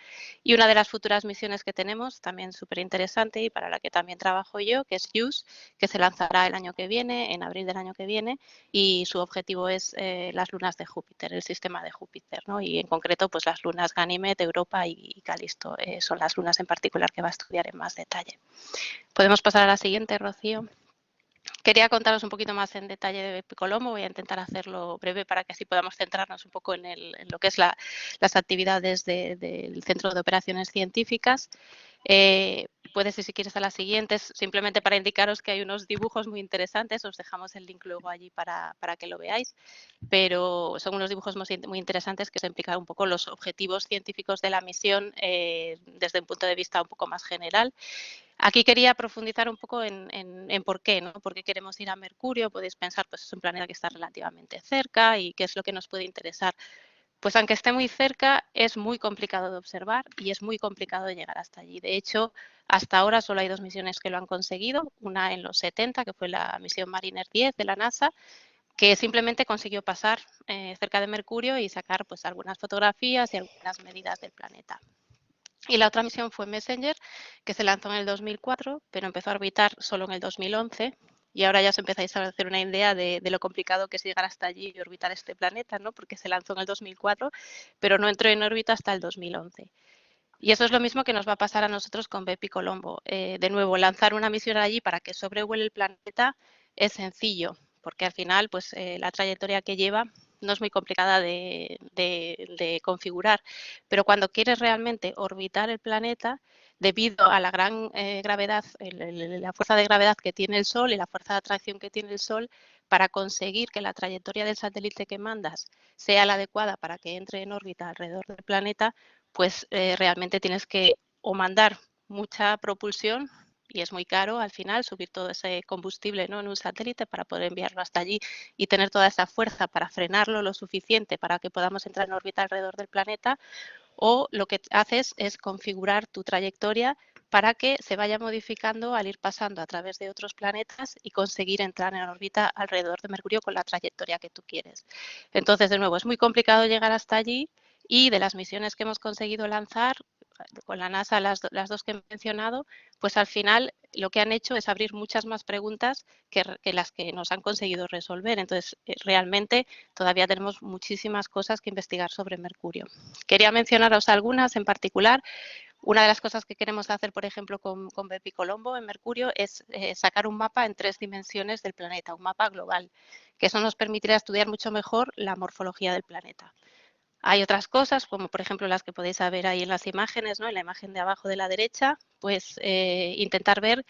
Y una de las futuras misiones que tenemos, también súper interesante y para la que también trabajo yo, que es JUICE, que se lanzará el año que viene, en abril del año que viene, y su objetivo es las lunas de Júpiter, el sistema de Júpiter, ¿no? Y en concreto, pues las lunas Ganímede, Europa y Calisto son las lunas en particular que va a estudiar en más detalle. Podemos pasar a la siguiente, Rocío. Quería contaros un poquito más en detalle de Bepicolombo, voy a intentar hacerlo breve para que así podamos centrarnos un poco en lo que es las actividades del Centro de Operaciones Científicas. Puedes ir si quieres a las siguientes, simplemente para indicaros que hay unos dibujos muy interesantes, os dejamos el link luego allí para que lo veáis, pero son unos dibujos muy interesantes que se explican un poco los objetivos científicos de la misión desde un punto de vista un poco más general. Aquí quería profundizar un poco en por qué, ¿no? ¿Por qué queremos ir a Mercurio? Podéis pensar, pues es un planeta que está relativamente cerca y qué es lo que nos puede interesar. Pues aunque esté muy cerca, es muy complicado de observar y es muy complicado de llegar hasta allí. De hecho, hasta ahora solo hay 2 misiones que lo han conseguido. Una en los 70, que fue la misión Mariner 10 de la NASA, que simplemente consiguió pasar cerca de Mercurio y sacar pues, algunas fotografías y algunas medidas del planeta. Y la otra misión fue Messenger, que se lanzó en el 2004, pero empezó a orbitar solo en el 2011. Y ahora ya os empezáis a hacer una idea de lo complicado que es llegar hasta allí y orbitar este planeta, ¿no? Porque se lanzó en el 2004, pero no entró en órbita hasta el 2011. Y eso es lo mismo que nos va a pasar a nosotros con Bepicolombo. De nuevo, lanzar una misión allí para que sobrevuele el planeta es sencillo, porque al final pues, la trayectoria que lleva no es muy complicada de configurar, pero cuando quieres realmente orbitar el planeta, debido a la gran gravedad, la fuerza de gravedad que tiene el Sol y la fuerza de atracción que tiene el Sol, para conseguir que la trayectoria del satélite que mandas sea la adecuada para que entre en órbita alrededor del planeta, pues realmente tienes que o mandar mucha propulsión y es muy caro al final subir todo ese combustible, ¿no? En un satélite para poder enviarlo hasta allí y tener toda esa fuerza para frenarlo lo suficiente para que podamos entrar en órbita alrededor del planeta, o lo que haces es configurar tu trayectoria para que se vaya modificando al ir pasando a través de otros planetas y conseguir entrar en órbita alrededor de Mercurio con la trayectoria que tú quieres. Entonces, de nuevo, es muy complicado llegar hasta allí y de las misiones que hemos conseguido lanzar con la NASA, las 2 que he mencionado, pues al final lo que han hecho es abrir muchas más preguntas que las que nos han conseguido resolver. Entonces, realmente todavía tenemos muchísimas cosas que investigar sobre Mercurio. Quería mencionaros algunas en particular. Una de las cosas que queremos hacer, por ejemplo, con Bepicolombo en Mercurio es sacar un mapa en 3 dimensiones del planeta, un mapa global, que eso nos permitirá estudiar mucho mejor la morfología del planeta. Hay otras cosas, como por ejemplo las que podéis ver ahí en las imágenes, ¿no? En la imagen de abajo de la derecha, pues intentar ver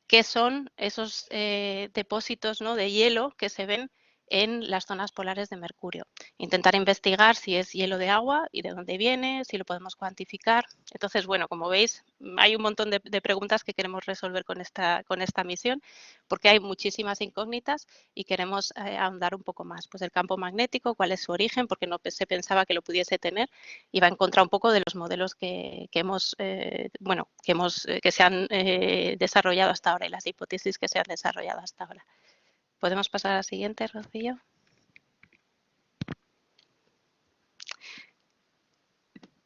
qué son esos depósitos, ¿no?, de hielo que se ven en las zonas polares de Mercurio. Intentar investigar si es hielo de agua y de dónde viene, si lo podemos cuantificar. Entonces, bueno, como veis, hay un montón de preguntas que queremos resolver con esta misión, porque hay muchísimas incógnitas y queremos ahondar un poco más. Pues el campo magnético, cuál es su origen, porque no se pensaba que lo pudiese tener, y va en contra un poco de los modelos que se han desarrollado hasta ahora y las hipótesis que se han desarrollado hasta ahora. ¿Podemos pasar a la siguiente, Rocío?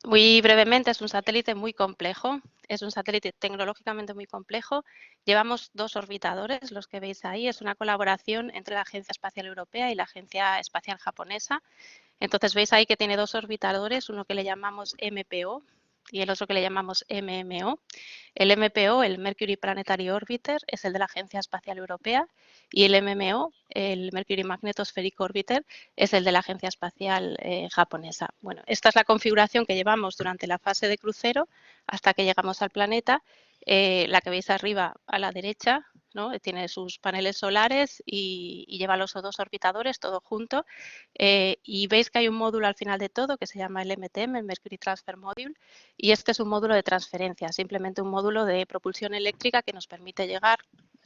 Muy brevemente, es un satélite muy complejo, es un satélite tecnológicamente muy complejo. Llevamos 2 orbitadores, los que veis ahí, es una colaboración entre la Agencia Espacial Europea y la Agencia Espacial Japonesa. Entonces veis ahí que tiene 2 orbitadores, uno que le llamamos MPO y el otro que le llamamos MMO. El MPO, el Mercury Planetary Orbiter, es el de la Agencia Espacial Europea, y el MMO, el Mercury Magnetospheric Orbiter, es el de la Agencia Espacial japonesa. Bueno, esta es la configuración que llevamos durante la fase de crucero hasta que llegamos al planeta. La que veis arriba a la derecha, ¿no?, tiene sus paneles solares y lleva los 2 orbitadores todo junto. Y veis que hay un módulo al final de todo que se llama el MTM, el Mercury Transfer Module, y este es un módulo de transferencia, simplemente un módulo de propulsión eléctrica que nos permite llegar,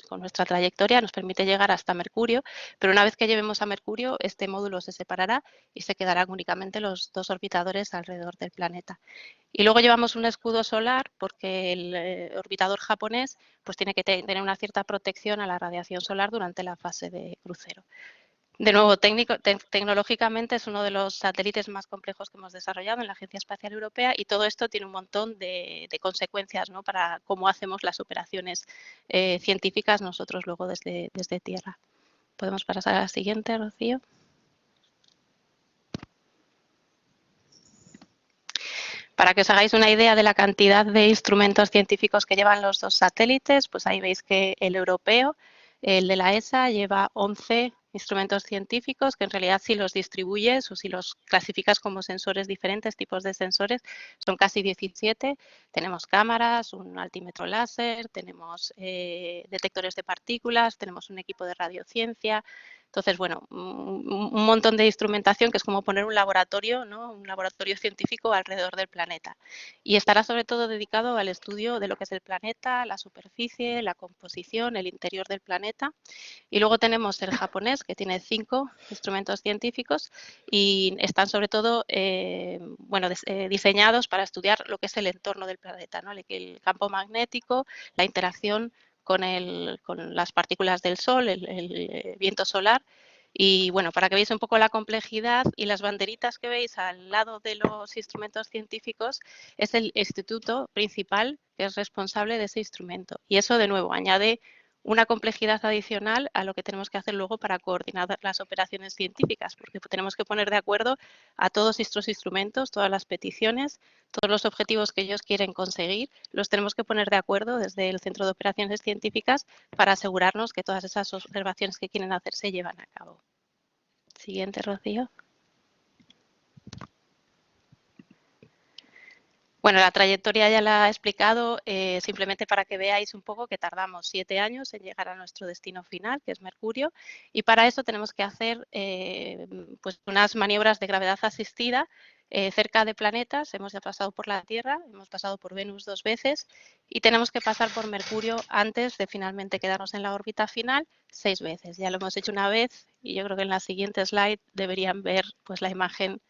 con nuestra trayectoria, nos permite llegar hasta Mercurio, pero una vez que lleguemos a Mercurio, este módulo se separará y se quedarán únicamente los 2 orbitadores alrededor del planeta. Y luego llevamos un escudo solar porque el orbitador japonés pues tiene que tener una cierta protección a la radiación solar durante la fase de crucero. De nuevo, tecnológicamente es uno de los satélites más complejos que hemos desarrollado en la Agencia Espacial Europea, y todo esto tiene un montón de consecuencias, ¿no?, para cómo hacemos las operaciones científicas nosotros luego desde Tierra. ¿Podemos pasar a la siguiente, Rocío? Para que os hagáis una idea de la cantidad de instrumentos científicos que llevan los 2 satélites, pues ahí veis que el europeo, el de la ESA, lleva 11 instrumentos científicos, que en realidad si los distribuyes o si los clasificas como sensores diferentes, tipos de sensores, son casi 17. Tenemos cámaras, un altímetro láser, tenemos detectores de partículas, tenemos un equipo de radiociencia. Entonces, bueno, un montón de instrumentación que es como poner un laboratorio, ¿no?, un laboratorio científico alrededor del planeta. Y estará sobre todo dedicado al estudio de lo que es el planeta, la superficie, la composición, el interior del planeta. Y luego tenemos el japonés, que tiene 5 instrumentos científicos y están sobre todo diseñados para estudiar lo que es el entorno del planeta, ¿no?, el campo magnético, la interacción con las partículas del Sol, el viento solar. Y bueno, para que veáis un poco la complejidad, y las banderitas que veis al lado de los instrumentos científicos es el instituto principal que es responsable de ese instrumento. Y eso, de nuevo, añade una complejidad adicional a lo que tenemos que hacer luego para coordinar las operaciones científicas, porque tenemos que poner de acuerdo a todos estos instrumentos, todas las peticiones, todos los objetivos que ellos quieren conseguir, los tenemos que poner de acuerdo desde el Centro de Operaciones Científicas para asegurarnos que todas esas observaciones que quieren hacer se llevan a cabo. Siguiente, Rocío. Bueno, la trayectoria ya la he explicado, simplemente para que veáis un poco que tardamos 7 años en llegar a nuestro destino final, que es Mercurio, y para eso tenemos que hacer pues unas maniobras de gravedad asistida cerca de planetas. Hemos ya pasado por la Tierra, hemos pasado por Venus 2 veces y tenemos que pasar por Mercurio antes de finalmente quedarnos en la órbita final 6 veces. Ya lo hemos hecho una vez y yo creo que en la siguiente slide deberían ver pues la imagen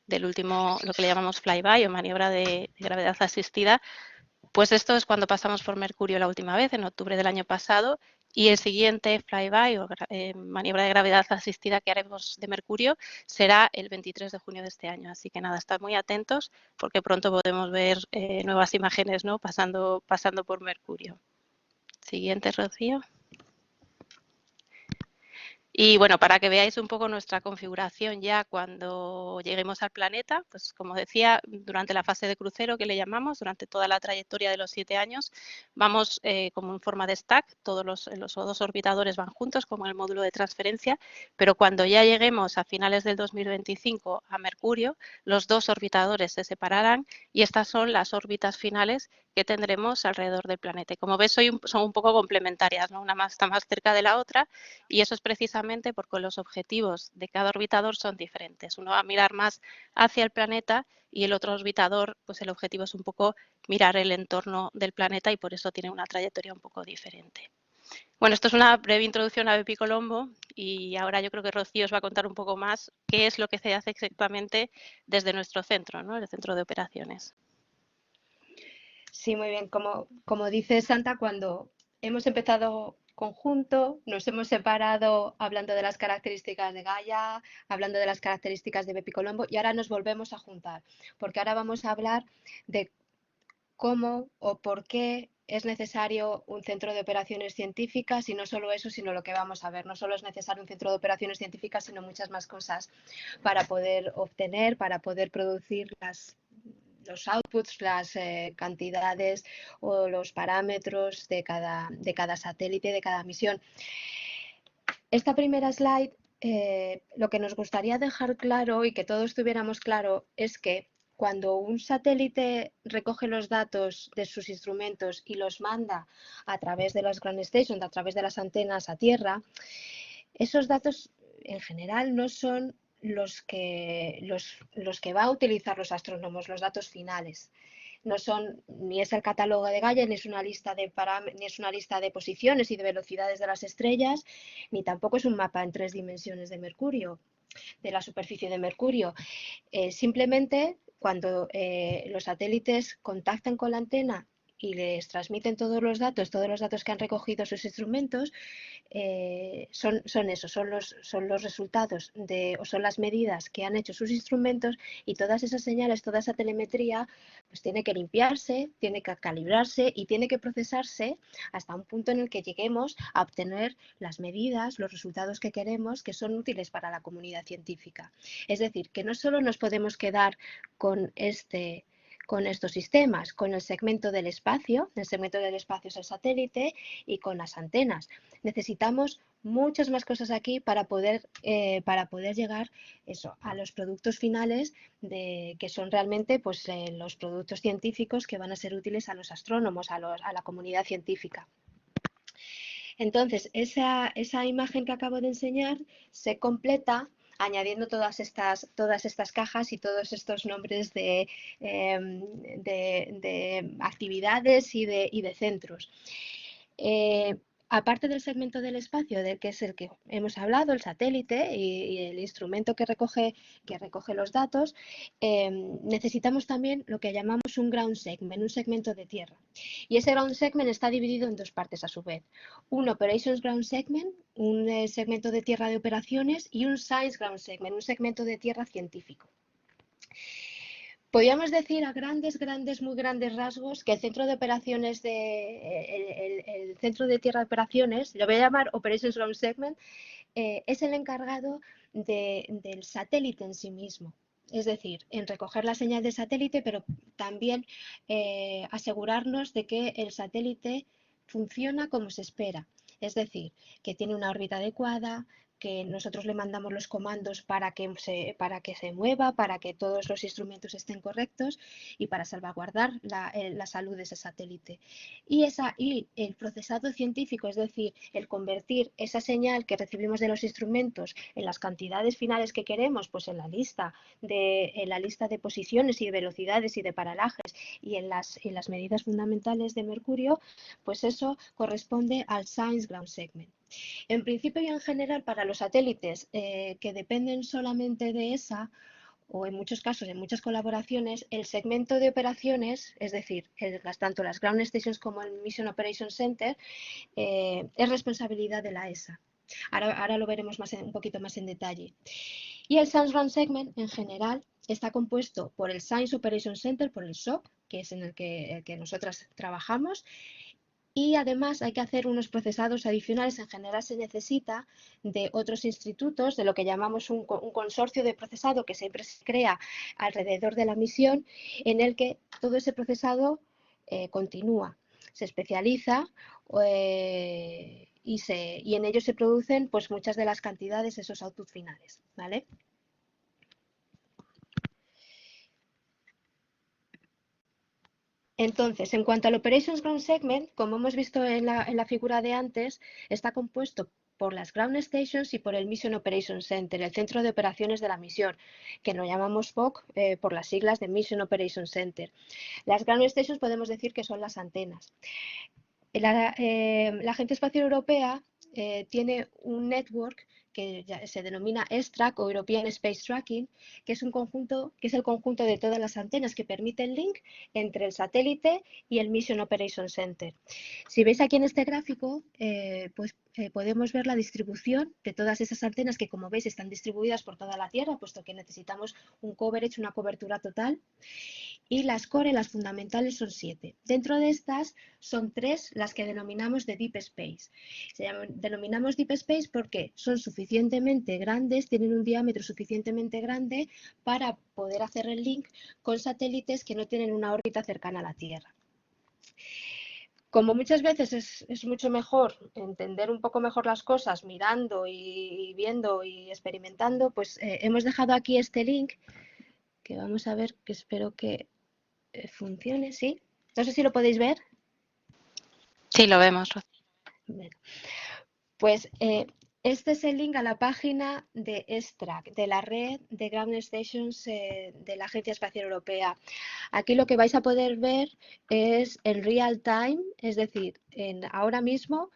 del último, lo que le llamamos flyby o maniobra de gravedad asistida. Pues esto es cuando pasamos por Mercurio la última vez, en octubre del año pasado, y el siguiente flyby o maniobra de gravedad asistida que haremos de Mercurio será el 23 de junio de este año. Así que nada, estad muy atentos porque pronto podemos ver nuevas imágenes, ¿no?, pasando por Mercurio. Siguiente, Rocío. Y bueno, para que veáis un poco nuestra configuración ya cuando lleguemos al planeta, pues como decía, durante la fase de crucero que le llamamos, durante toda la trayectoria de los 7 años, vamos como en forma de stack, todos los dos orbitadores van juntos como el módulo de transferencia, pero cuando ya lleguemos a finales del 2025 a Mercurio, los dos orbitadores se separarán y estas son las órbitas finales que tendremos alrededor del planeta. Y como ves, son un poco complementarias, ¿no? Una más, está más cerca de la otra y eso es precisamente porque los objetivos de cada orbitador son diferentes. Uno va a mirar más hacia el planeta y el otro orbitador, pues el objetivo es un poco mirar el entorno del planeta y por eso tiene una trayectoria un poco diferente. Bueno, esto es una breve introducción a Bepicolombo y ahora yo creo que Rocío os va a contar un poco más qué es lo que se hace exactamente desde nuestro centro, ¿no? El centro de operaciones. Sí, muy bien. Como dice Santa, cuando hemos empezado conjunto, nos hemos separado hablando de las características de Gaia, hablando de las características de Bepicolombo y ahora nos volvemos a juntar, porque ahora vamos a hablar de cómo o por qué es necesario un centro de operaciones científicas y no solo eso, sino lo que vamos a ver. No solo es necesario un centro de operaciones científicas, sino muchas más cosas para poder obtener, para poder producir los outputs, las cantidades o los parámetros de cada satélite, de cada misión. Esta primera slide, lo que nos gustaría dejar claro y que todos tuviéramos claro es que cuando un satélite recoge los datos de sus instrumentos y los manda a través de las ground stations, a través de las antenas a tierra, esos datos en general no son los que va a utilizar los astrónomos, los datos finales. No son, ni es el catálogo de Gaia, ni es una lista de posiciones y de velocidades de las estrellas, ni tampoco es un mapa en 3 dimensiones de Mercurio, de la superficie de Mercurio. Simplemente cuando los satélites contactan con la antena y les transmiten todos los datos que han recogido sus instrumentos, son esos, son los resultados o son las medidas que han hecho sus instrumentos y todas esas señales, toda esa telemetría, pues tiene que limpiarse, tiene que calibrarse y tiene que procesarse hasta un punto en el que lleguemos a obtener las medidas, los resultados que queremos, que son útiles para la comunidad científica. Es decir, que no solo nos podemos quedar con estos sistemas, con el segmento del espacio es el satélite y con las antenas. Necesitamos muchas más cosas aquí para poder llegar a los productos finales que son realmente pues, los productos científicos que van a ser útiles a los astrónomos, a la comunidad científica. Entonces, esa imagen que acabo de enseñar se completa añadiendo todas estas cajas y todos estos nombres de actividades y de centros. Aparte del segmento del espacio, que es el que hemos hablado, el satélite y el instrumento que recoge los datos, necesitamos también lo que llamamos un ground segment, un segmento de tierra. Y ese ground segment está dividido en 2 partes a su vez. Un operations ground segment, un segmento de tierra de operaciones, y un science ground segment, un segmento de tierra científico. Podríamos decir a muy grandes rasgos que el centro de operaciones el centro de tierra de operaciones, lo voy a llamar Operations Ground Segment, es el encargado del satélite en sí mismo. Es decir, en recoger la señal del satélite, pero también asegurarnos de que el satélite funciona como se espera. Es decir, que tiene una órbita adecuada, que nosotros le mandamos los comandos para que se mueva, para que todos los instrumentos estén correctos y para salvaguardar la salud de ese satélite. Y el procesado científico, es decir, el convertir esa señal que recibimos de los instrumentos en las cantidades finales que queremos, pues en la lista de posiciones y de velocidades y de paralajes y en las medidas fundamentales de Mercurio, pues eso corresponde al Science Ground Segment. En principio y en general para los satélites que dependen solamente de ESA, o en muchos casos, en muchas colaboraciones, el segmento de operaciones, es decir, tanto las Ground Stations como el Mission Operations Center, es responsabilidad de la ESA. Ahora lo veremos un poquito más en detalle. Y el Science Ground Segment, en general, está compuesto por el Science Operations Center, por el SOC, que es en el que nosotras trabajamos, Y además hay que hacer unos procesados adicionales. En general se necesita de otros institutos, de lo que llamamos un consorcio de procesado que siempre se crea alrededor de la misión, en el que todo ese procesado continúa, se especializa y en ello se producen pues muchas de las cantidades, esos outputs finales, ¿vale? Entonces, en cuanto al Operations Ground Segment, como hemos visto en la figura de antes, está compuesto por las Ground Stations y por el Mission Operations Center, el centro de operaciones de la misión, que lo llamamos POC por las siglas de Mission Operations Center. Las Ground Stations podemos decir que son las antenas. La Agencia Espacial Europea tiene un network que se denomina ESTRAC o European Space Tracking, que es el conjunto de todas las antenas que permite el link entre el satélite y el Mission Operations Center. Si veis aquí en este gráfico, podemos ver la distribución de todas esas antenas que, como veis, están distribuidas por toda la Tierra, puesto que necesitamos un coverage, una cobertura total. Y las core, las fundamentales, son 7. Dentro de estas son 3 las que denominamos de Deep Space. Denominamos Deep Space porque son suficientemente grandes, tienen un diámetro suficientemente grande para poder hacer el link con satélites que no tienen una órbita cercana a la Tierra. Como muchas veces es mucho mejor entender un poco mejor las cosas mirando y viendo y experimentando, pues hemos dejado aquí este link que vamos a ver, que espero que funcione, ¿sí? No sé si lo podéis ver. Sí, lo vemos, Rocío. Bueno, pues este es el link a la página de ESTRAC, de la red de Ground Stations de la Agencia Espacial Europea. Aquí lo que vais a poder ver es en real time, es decir, ahora mismo,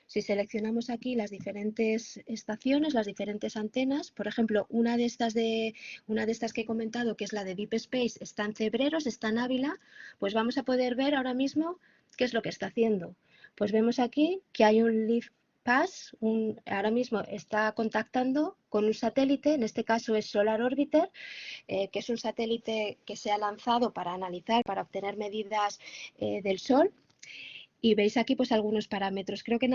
si seleccionamos aquí las diferentes estaciones, las diferentes antenas, por ejemplo, una de estas que he comentado, que es la de Deep Space, está en Cebreros, está en Ávila, pues vamos a poder ver ahora mismo qué es lo que está haciendo. Pues vemos aquí que hay un Live Pass, ahora mismo está contactando con un satélite, en este caso es Solar Orbiter, que es un satélite que se ha lanzado para analizar, para obtener medidas del Sol. Y veis aquí pues algunos parámetros. Creo que en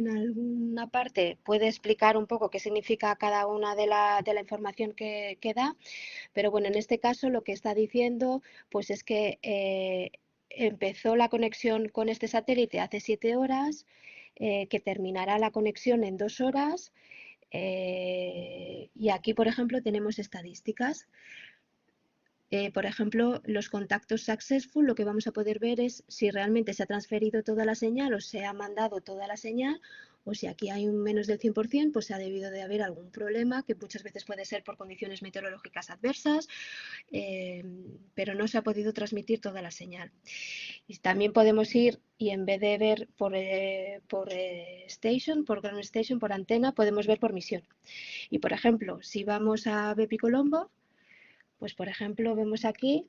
alguna parte puede explicar un poco qué significa cada una de la información que da, pero bueno, en este caso lo que está diciendo pues es que empezó la conexión con este satélite hace 7 horas, que terminará la conexión en 2 horas, y aquí, por ejemplo, tenemos estadísticas. Por ejemplo, los contactos successful, lo que vamos a poder ver es si realmente se ha transferido toda la señal o se ha mandado toda la señal, o si aquí hay un menos del 100%, pues se ha debido de haber algún problema, que muchas veces puede ser por condiciones meteorológicas adversas, pero no se ha podido transmitir toda la señal. Y también podemos ir, y en vez de ver por station, por ground station, por antena, podemos ver por misión. Y por ejemplo, si vamos a Bepicolombo, pues por ejemplo vemos aquí,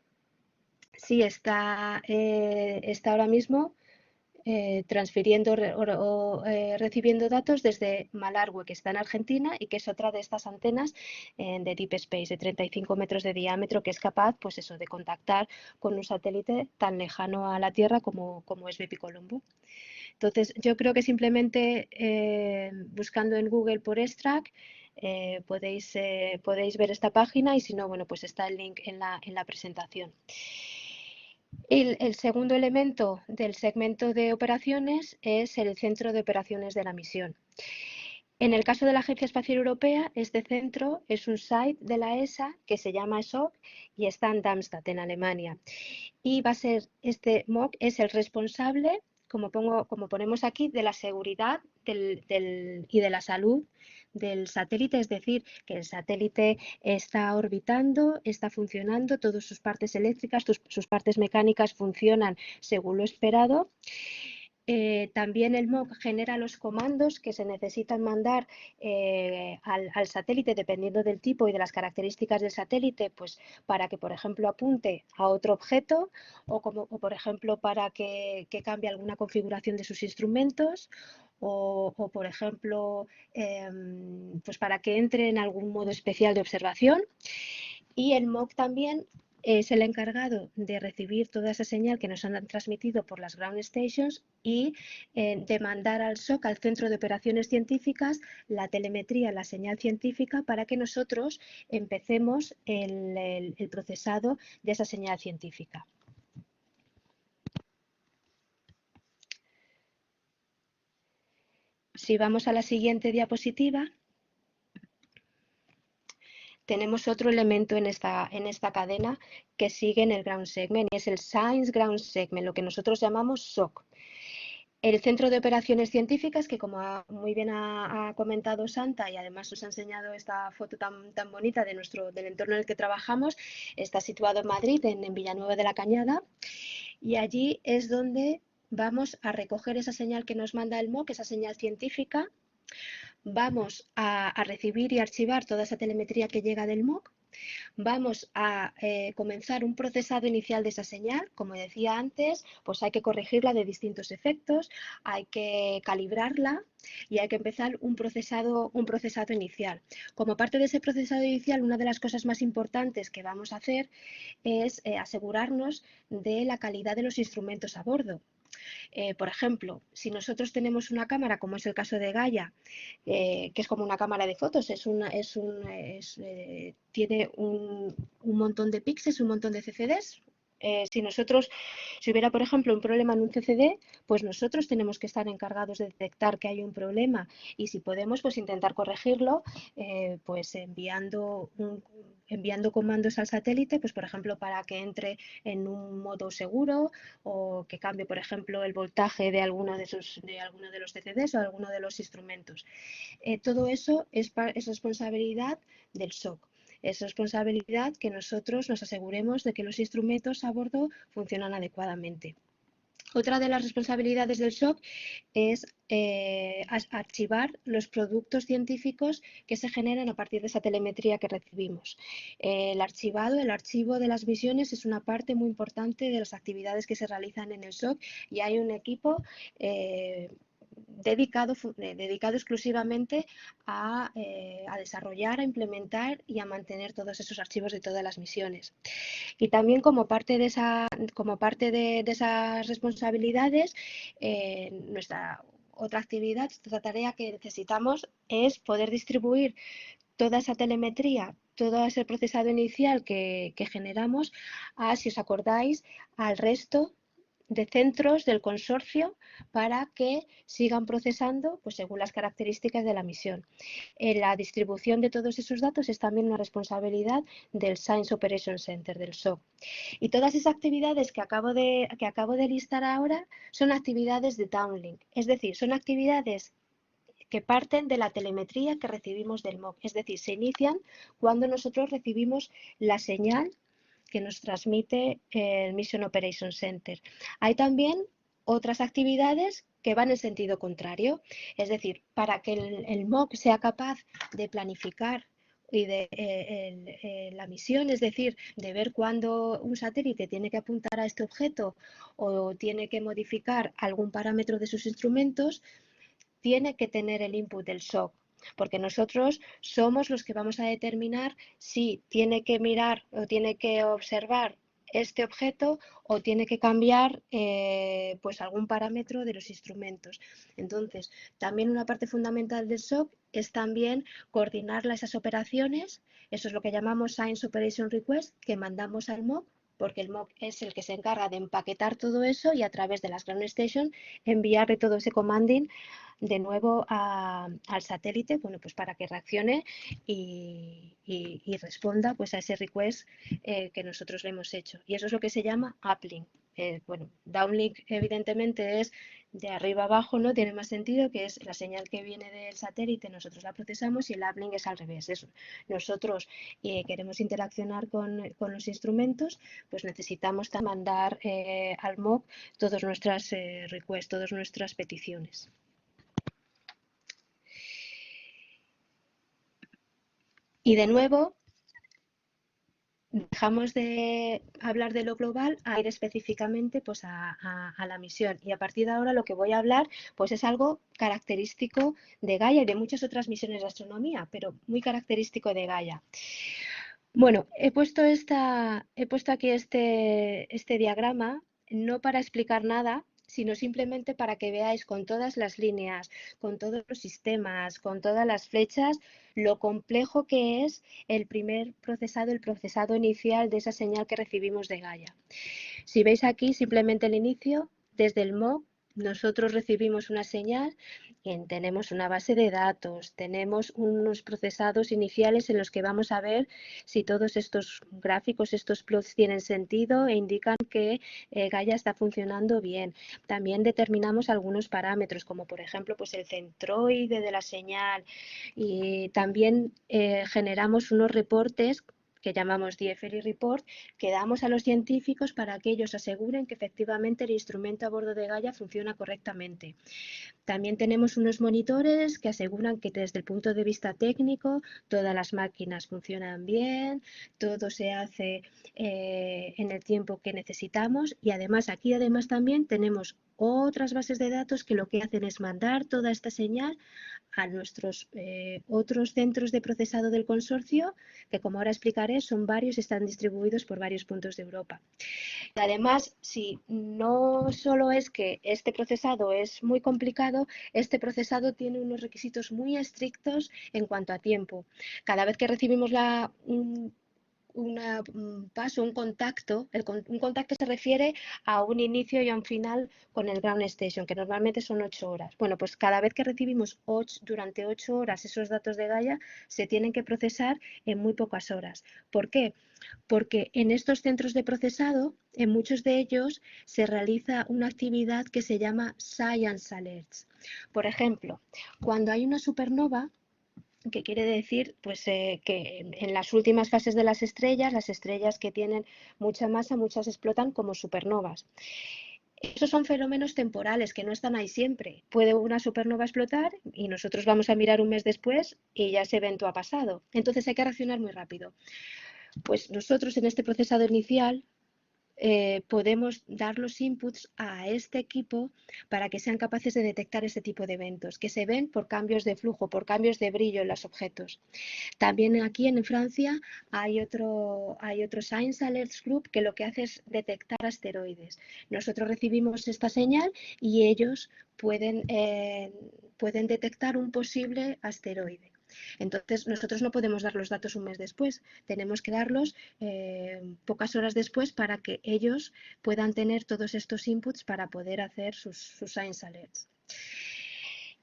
sí está ahora mismo transfiriendo o recibiendo datos desde Malargüe, que está en Argentina y que es otra de estas antenas de Deep Space, de 35 metros de diámetro, que es capaz, pues eso, de contactar con un satélite tan lejano a la Tierra como es Bepicolombo. Entonces, yo creo que simplemente buscando en Google por ESTRAC podéis ver esta página, y si no, bueno, pues está el link en la presentación. El segundo elemento del segmento de operaciones es el centro de operaciones de la misión. En el caso de la Agencia Espacial Europea, este centro es un site de la ESA que se llama SOC y está en Darmstadt, en Alemania. Y va a ser, este MOC es el responsable, como ponemos aquí, de la seguridad y de la salud del satélite, es decir, que el satélite está orbitando, está funcionando, todas sus partes eléctricas, sus partes mecánicas funcionan según lo esperado. También el MOC genera los comandos que se necesitan mandar al satélite, dependiendo del tipo y de las características del satélite, pues para que, por ejemplo, apunte a otro objeto o por ejemplo, para que cambie alguna configuración de sus instrumentos o por ejemplo, pues para que entre en algún modo especial de observación. Y el MOC también es el encargado de recibir toda esa señal que nos han transmitido por las ground stations y de mandar al SOC, al Centro de Operaciones Científicas, la telemetría, la señal científica, para que nosotros empecemos el procesado de esa señal científica. Si vamos a la siguiente diapositiva, tenemos otro elemento en esta cadena que sigue en el ground segment y es el Science Ground Segment, lo que nosotros llamamos SOC. El Centro de Operaciones Científicas, que como muy bien ha comentado Santa y además nos ha enseñado esta foto tan bonita del entorno en el que trabajamos, está situado en Madrid, en Villanueva de la Cañada, y allí es donde vamos a recoger esa señal que nos manda el MOC, esa señal científica. Vamos a recibir y archivar toda esa telemetría que llega del MOC. Vamos a comenzar un procesado inicial de esa señal. Como decía antes, pues hay que corregirla de distintos efectos, hay que calibrarla y hay que empezar un procesado inicial. Como parte de ese procesado inicial, una de las cosas más importantes que vamos a hacer es asegurarnos de la calidad de los instrumentos a bordo. Por ejemplo, si nosotros tenemos una cámara, como es el caso de Gaia, que es como una cámara de fotos, tiene un montón de píxeles, un montón de CCDs. Si hubiera, por ejemplo, un problema en un CCD, pues nosotros tenemos que estar encargados de detectar que hay un problema y si podemos, pues intentar corregirlo, pues enviando comandos al satélite, pues por ejemplo, para que entre en un modo seguro o que cambie, por ejemplo, el voltaje de alguno de los CCDs o alguno de los instrumentos. Todo eso es responsabilidad del SOC. Es responsabilidad que nosotros nos aseguremos de que los instrumentos a bordo funcionan adecuadamente. Otra de las responsabilidades del SOC es archivar los productos científicos que se generan a partir de esa telemetría que recibimos. El archivo de las misiones es una parte muy importante de las actividades que se realizan en el SOC y hay un equipo dedicado exclusivamente a desarrollar, a implementar y a mantener todos esos archivos de todas las misiones. Y también como parte de esas responsabilidades, nuestra otra actividad, otra tarea que necesitamos es poder distribuir toda esa telemetría, todo ese procesado inicial que generamos, si os acordáis, al resto de centros del consorcio para que sigan procesando pues, según las características de la misión. La distribución de todos esos datos es también una responsabilidad del Science Operations Center, del SOC. Y todas esas actividades que acabo de listar ahora son actividades de downlink, es decir, son actividades que parten de la telemetría que recibimos del MOC, es decir, se inician cuando nosotros recibimos la señal que nos transmite el Mission Operations Center. Hay también otras actividades que van en sentido contrario, es decir, para que el MOC sea capaz de planificar y de la misión, es decir, de ver cuándo un satélite tiene que apuntar a este objeto o tiene que modificar algún parámetro de sus instrumentos, tiene que tener el input del SOC, porque nosotros somos los que vamos a determinar si tiene que mirar o tiene que observar este objeto o tiene que cambiar pues algún parámetro de los instrumentos. Entonces, también una parte fundamental del SOC es también coordinar esas operaciones, eso es lo que llamamos Science Operation Request, que mandamos al MOC, porque el MOC es el que se encarga de empaquetar todo eso y a través de las ground station enviarle todo ese commanding de nuevo al satélite, bueno, pues para que reaccione y responda pues a ese request que nosotros le hemos hecho. Y eso es lo que se llama uplink. Bueno, downlink evidentemente es de arriba abajo, ¿no? Tiene más sentido, que es la señal que viene del satélite, nosotros la procesamos, y el uplink es al revés. Nosotros queremos interaccionar con los instrumentos, pues necesitamos mandar al MOC todas nuestras requests, todas nuestras peticiones. Y de nuevo, dejamos de hablar de lo global a ir específicamente pues, a la misión. Y a partir de ahora lo que voy a hablar pues, es algo característico de Gaia y de muchas otras misiones de astronomía, pero muy característico de Gaia. Bueno, he puesto aquí este diagrama, no para explicar nada, sino simplemente para que veáis con todas las líneas, con todos los sistemas, con todas las flechas, lo complejo que es el procesado inicial de esa señal que recibimos de Gaia. Si veis aquí simplemente el inicio, desde el MOC nosotros recibimos una señal y tenemos una base de datos, tenemos unos procesados iniciales en los que vamos a ver si todos estos gráficos, estos plots tienen sentido e indican que Gaia está funcionando bien. También determinamos algunos parámetros, como por ejemplo pues el centroide de la señal, y también generamos unos reportes que llamamos DFLI Report, que damos a los científicos para que ellos aseguren que efectivamente el instrumento a bordo de Gaia funciona correctamente. También tenemos unos monitores que aseguran que desde el punto de vista técnico todas las máquinas funcionan bien, todo se hace en el tiempo que necesitamos, y además aquí también tenemos otras bases de datos que lo que hacen es mandar toda esta señal a nuestros otros centros de procesado del consorcio, que como ahora explicaré son varios y están distribuidos por varios puntos de Europa. Además, si no solo es que este procesado es muy complicado, este procesado tiene unos requisitos muy estrictos en cuanto a tiempo. Cada vez que recibimos paso, un contacto, un contacto se refiere a un inicio y a un final con el ground station, que normalmente son 8 horas. Bueno, pues cada vez que recibimos durante 8 horas esos datos de Gaia, se tienen que procesar en muy pocas horas. ¿Por qué? Porque en estos centros de procesado, en muchos de ellos, se realiza una actividad que se llama Science Alerts. Por ejemplo, cuando hay una supernova, que quiere decir pues, que en las últimas fases de las estrellas que tienen mucha masa, muchas explotan como supernovas. Esos son fenómenos temporales que no están ahí siempre. Puede una supernova explotar y nosotros vamos a mirar un mes después y ya ese evento ha pasado. Entonces hay que reaccionar muy rápido. Pues nosotros en este procesado inicial podemos dar los inputs a este equipo para que sean capaces de detectar ese tipo de eventos, que se ven por cambios de flujo, por cambios de brillo en los objetos. También aquí en Francia hay otro Science Alerts Group que lo que hace es detectar asteroides. Nosotros recibimos esta señal y ellos pueden detectar un posible asteroide. Entonces, nosotros no podemos dar los datos un mes después, tenemos que darlos pocas horas después para que ellos puedan tener todos estos inputs para poder hacer sus Science Alerts.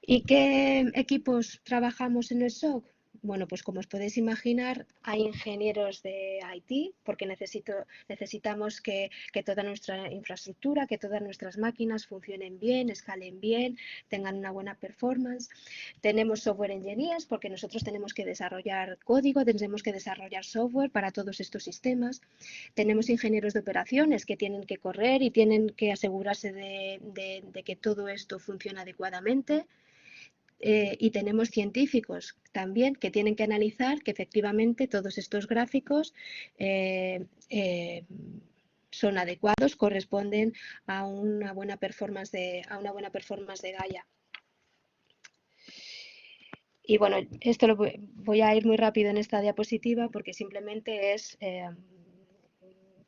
¿Y qué equipos trabajamos en el SOC? Bueno, pues como os podéis imaginar, hay ingenieros de IT, porque necesitamos que toda nuestra infraestructura, que todas nuestras máquinas funcionen bien, escalen bien, tengan una buena performance. Tenemos software engineers, porque nosotros tenemos que desarrollar código, tenemos que desarrollar software para todos estos sistemas. Tenemos ingenieros de operaciones que tienen que correr y tienen que asegurarse de que todo esto funcione adecuadamente. Y tenemos científicos también que tienen que analizar que efectivamente todos estos gráficos son adecuados, corresponden a una buena performance de Gaia. Y bueno, esto voy a ir muy rápido en esta diapositiva porque simplemente es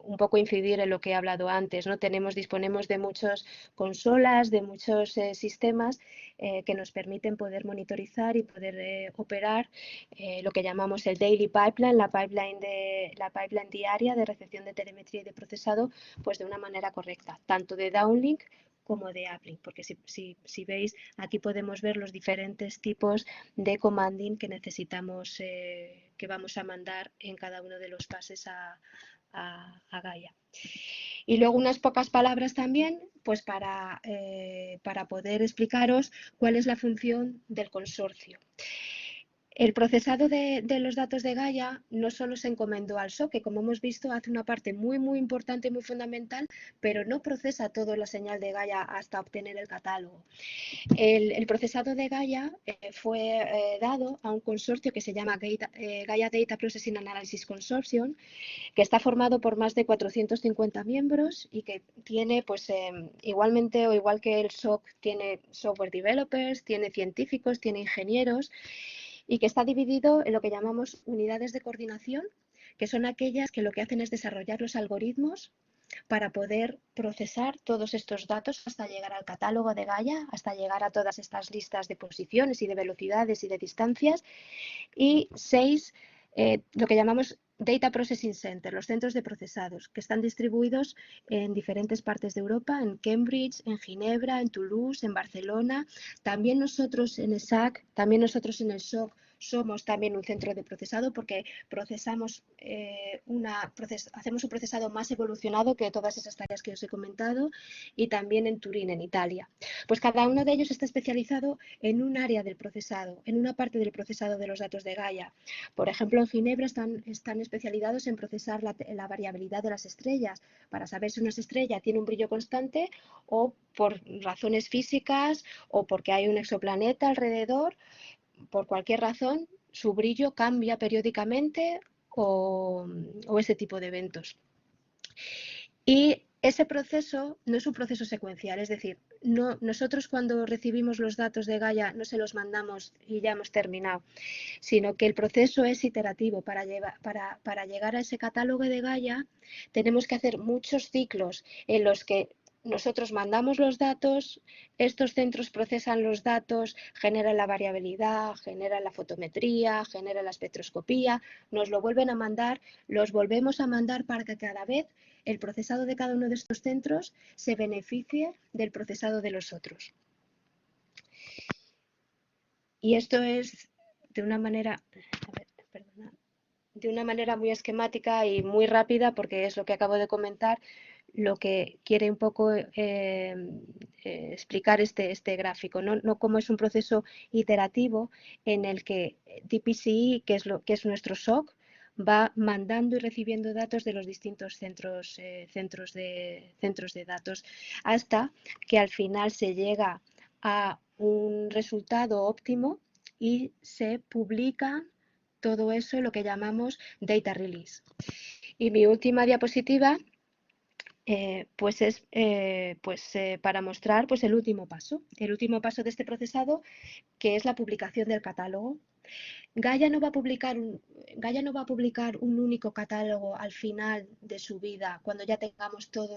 un poco incidir en lo que he hablado antes, ¿no? Disponemos de muchas consolas, de muchos sistemas que nos permiten poder monitorizar y poder operar lo que llamamos el daily pipeline, la pipeline diaria de recepción de telemetría y de procesado, pues de una manera correcta, tanto de downlink como de uplink, porque si veis, aquí podemos ver los diferentes tipos de commanding que necesitamos, que vamos a mandar en cada uno de los pases a Gaia. Y luego unas pocas palabras también, pues para poder explicaros cuál es la función del consorcio. El procesado de los datos de Gaia no solo se encomendó al SOC, que como hemos visto hace una parte muy importante y muy fundamental, pero no procesa toda la señal de Gaia hasta obtener el catálogo. El procesado de Gaia fue dado a un consorcio que se llama Gaia Data Processing Analysis Consortium, que está formado por más de 450 miembros y que tiene, pues igualmente o igual que el SOC, tiene software developers, tiene científicos, tiene ingenieros, y que está dividido en lo que llamamos unidades de coordinación, que son aquellas que lo que hacen es desarrollar los algoritmos para poder procesar todos estos datos hasta llegar al catálogo de Gaia, hasta llegar a todas estas listas de posiciones y de velocidades y de distancias. Y 6, lo que llamamos Data Processing Center, los centros de procesados, que están distribuidos en diferentes partes de Europa, en Cambridge, en Ginebra, en Toulouse, en Barcelona. También nosotros en ESAC, también nosotros en el SOC somos también un centro de procesado porque procesamos hacemos un procesado más evolucionado que todas esas tareas que os he comentado, y también en Turín, en Italia. Pues cada uno de ellos está especializado en un área del procesado, en una parte del procesado de los datos de Gaia. Por ejemplo, en Ginebra están especializados en procesar la variabilidad de las estrellas para saber si una estrella tiene un brillo constante o por razones físicas o porque hay un exoplaneta alrededor. Por cualquier razón, su brillo cambia periódicamente o ese tipo de eventos. Y ese proceso no es un proceso secuencial, es decir, nosotros cuando recibimos los datos de Gaia no se los mandamos y ya hemos terminado, sino que el proceso es iterativo. Para llegar a ese catálogo de Gaia tenemos que hacer muchos ciclos en los que nosotros mandamos los datos, estos centros procesan los datos, generan la variabilidad, generan la fotometría, generan la espectroscopía, nos lo vuelven a mandar, los volvemos a mandar para que cada vez el procesado de cada uno de estos centros se beneficie del procesado de los otros. Y esto es de una manera, de una manera muy esquemática y muy rápida, porque es lo que acabo de comentar, lo que quiere un poco explicar este gráfico, no como es un proceso iterativo en el que DPCE, que es nuestro SOC, va mandando y recibiendo datos de los distintos centros de datos hasta que al final se llega a un resultado óptimo y se publica todo eso, lo que llamamos data release. Y mi última diapositiva pues es para mostrar pues el último paso de este procesado, que es la publicación del catálogo. Gaia no va a publicar un único catálogo al final de su vida, cuando ya tengamos todos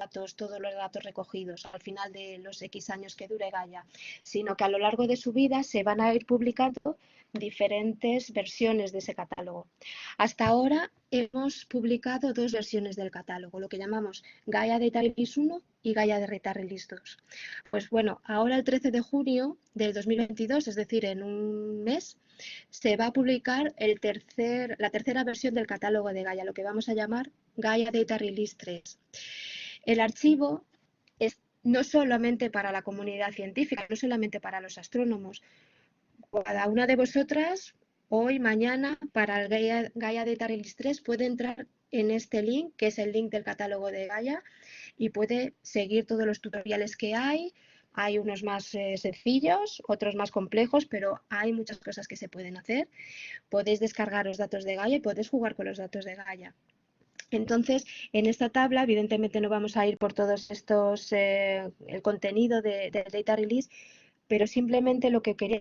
los datos recogidos, al final de los X años que dure Gaia, sino que a lo largo de su vida se van a ir publicando diferentes versiones de ese catálogo. Hasta ahora hemos publicado 2 versiones del catálogo, lo que llamamos Gaia Data Release 1 y Gaia Data Release 2. Pues bueno, ahora el 13 de junio del 2022, es decir, en un mes, se va a publicar la tercera versión del catálogo de Gaia, lo que vamos a llamar Gaia Data Release 3. El archivo es no solamente para la comunidad científica, no solamente para los astrónomos. Cada una de vosotras, hoy, mañana, para el Gaia Data Release 3, puede entrar en este link, que es el link del catálogo de Gaia, y puede seguir todos los tutoriales que hay. Hay unos más sencillos, otros más complejos, pero hay muchas cosas que se pueden hacer. Podéis descargar los datos de Gaia y podéis jugar con los datos de Gaia. Entonces, en esta tabla, evidentemente no vamos a ir por todos estos, el contenido del Data Release, pero simplemente lo que quería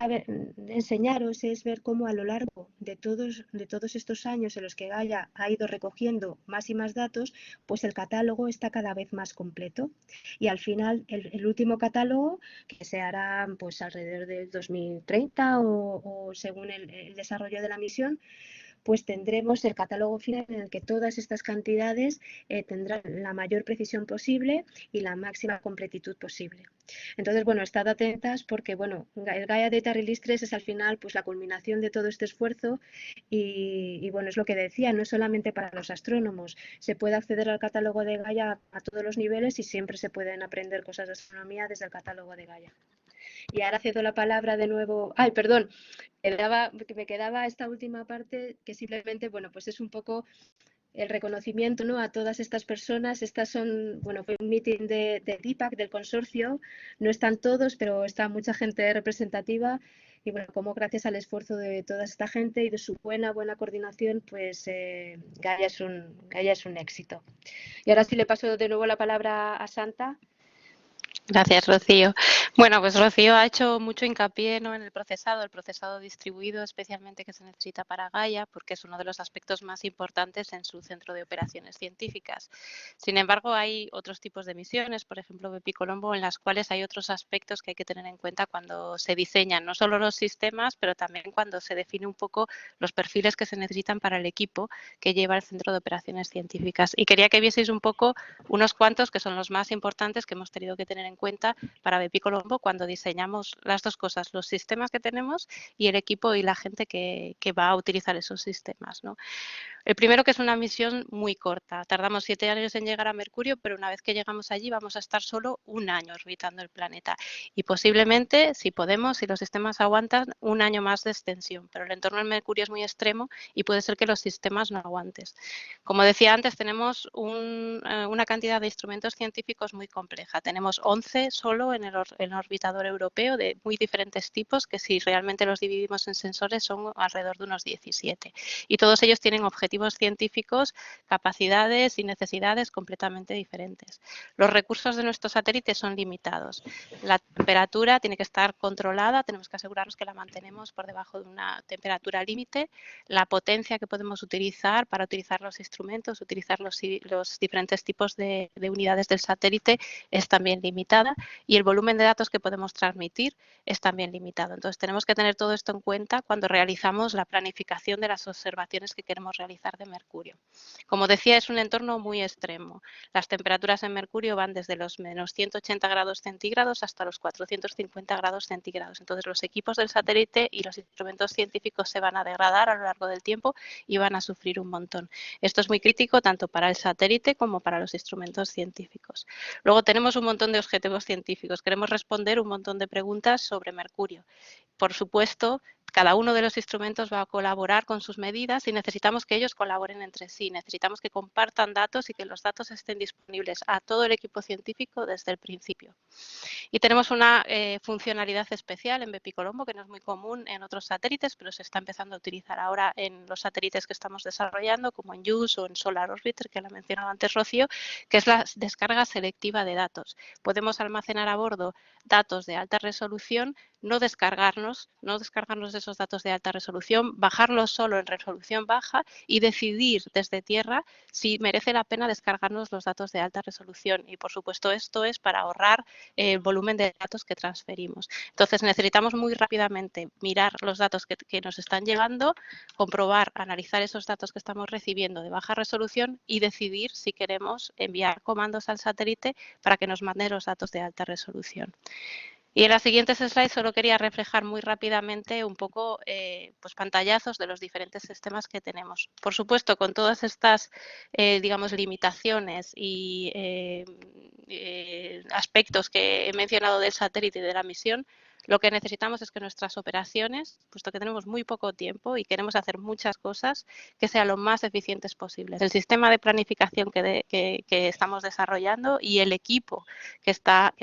enseñaros es ver cómo a lo largo de todos estos años en los que Gaia ha ido recogiendo más y más datos, pues el catálogo está cada vez más completo. Y al final, el último catálogo, que se hará pues alrededor del 2030 o según el desarrollo de la misión, pues tendremos el catálogo final en el que todas estas cantidades tendrán la mayor precisión posible y la máxima completitud posible. Entonces, bueno, estad atentas porque, bueno, el Gaia Data Release 3 es al final pues la culminación de todo este esfuerzo y bueno, es lo que decía, no solamente para los astrónomos, se puede acceder al catálogo de Gaia a todos los niveles y siempre se pueden aprender cosas de astronomía desde el catálogo de Gaia. Y ahora cedo la palabra de nuevo. Ay, perdón, me quedaba esta última parte que simplemente, bueno, pues es un poco el reconocimiento, ¿no?, a todas estas personas. Estas son, bueno, fue un meeting de DIPAC, del consorcio, no están todos, pero está mucha gente representativa y bueno, como gracias al esfuerzo de toda esta gente y de su buena coordinación, pues Gaia es un éxito. Y ahora sí le paso de nuevo la palabra a Santa. Gracias, Rocío. Bueno, pues Rocío ha hecho mucho hincapié, ¿no?, en el procesado distribuido especialmente que se necesita para Gaia, porque es uno de los aspectos más importantes en su centro de operaciones científicas. Sin embargo, hay otros tipos de misiones, por ejemplo, Bepicolombo, en las cuales hay otros aspectos que hay que tener en cuenta cuando se diseñan, no solo los sistemas, pero también cuando se define un poco los perfiles que se necesitan para el equipo que lleva el centro de operaciones científicas. Y quería que vieseis un poco unos cuantos que son los más importantes que hemos tenido que tener en cuenta para Bepicolombo cuando diseñamos las dos cosas, los sistemas que tenemos y el equipo y la gente que va a utilizar esos sistemas, ¿no? El primero, que es una misión muy corta. Tardamos 7 años en llegar a Mercurio, pero una vez que llegamos allí vamos a estar solo 1 año orbitando el planeta. Y posiblemente, si podemos, si los sistemas aguantan, 1 año más de extensión. Pero el entorno en Mercurio es muy extremo y puede ser que los sistemas no aguanten. Como decía antes, tenemos una cantidad de instrumentos científicos muy compleja. Tenemos 11 solo en el orbitador europeo de muy diferentes tipos, que si realmente los dividimos en sensores son alrededor de unos 17. Y todos ellos tienen objetivos científicos, capacidades y necesidades completamente diferentes. Los recursos de nuestros satélites son limitados. La temperatura tiene que estar controlada, tenemos que asegurarnos que la mantenemos por debajo de una temperatura límite. La potencia que podemos utilizar para utilizar los instrumentos, utilizar los diferentes tipos de unidades del satélite es también limitada y el volumen de datos que podemos transmitir es también limitado. Entonces tenemos que tener todo esto en cuenta cuando realizamos la planificación de las observaciones que queremos realizar de Mercurio. Como decía, es un entorno muy extremo. Las temperaturas en Mercurio van desde los menos 180 grados centígrados hasta los 450 grados centígrados. Entonces los equipos del satélite y los instrumentos científicos se van a degradar a lo largo del tiempo y van a sufrir un montón. Esto es muy crítico tanto para el satélite como para los instrumentos científicos. Luego tenemos un montón de objetivos científicos. Queremos responder un montón de preguntas sobre Mercurio. Por supuesto, cada uno de los instrumentos va a colaborar con sus medidas y necesitamos que ellos colaboren entre sí. Necesitamos que compartan datos y que los datos estén disponibles a todo el equipo científico desde el principio. Y tenemos una funcionalidad especial en Bepicolombo que no es muy común en otros satélites, pero se está empezando a utilizar ahora en los satélites que estamos desarrollando, como en JUICE o en Solar Orbiter, que la mencionaba antes Rocío, que es la descarga selectiva de datos. Podemos almacenar a bordo datos de alta resolución, no descargarnos de esos datos de alta resolución, bajarlos solo en resolución baja y decidir desde tierra si merece la pena descargarnos los datos de alta resolución. Y por supuesto esto es para ahorrar el volumen de datos que transferimos. Entonces necesitamos muy rápidamente mirar los datos que nos están llegando, comprobar, analizar esos datos que estamos recibiendo de baja resolución y decidir si queremos enviar comandos al satélite para que nos mande los datos de alta resolución. Y en las siguientes slides solo quería reflejar muy rápidamente un poco pues pantallazos de los diferentes sistemas que tenemos. Por supuesto, con todas estas digamos, limitaciones y aspectos que he mencionado del satélite y de la misión, lo que necesitamos es que nuestras operaciones, puesto que tenemos muy poco tiempo y queremos hacer muchas cosas, que sean lo más eficientes posibles. El sistema de planificación que estamos desarrollando y el equipo que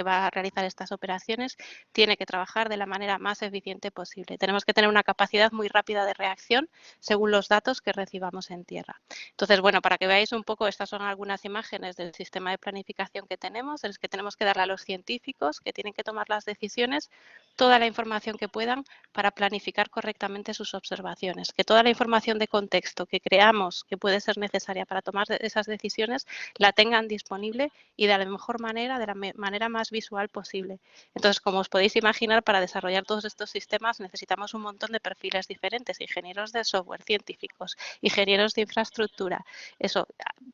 va a realizar estas operaciones tiene que trabajar de la manera más eficiente posible. Tenemos que tener una capacidad muy rápida de reacción según los datos que recibamos en tierra. Entonces, bueno, para que veáis un poco, estas son algunas imágenes del sistema de planificación que tenemos, en los que tenemos que darle a los científicos que tienen que tomar las decisiones toda la información que puedan para planificar correctamente sus observaciones, que toda la información de contexto que creamos que puede ser necesaria para tomar esas decisiones la tengan disponible y de la mejor manera, de la manera más visual posible. Entonces, como os podéis imaginar, para desarrollar todos estos sistemas necesitamos un montón de perfiles diferentes, ingenieros de software, científicos, ingenieros de infraestructura,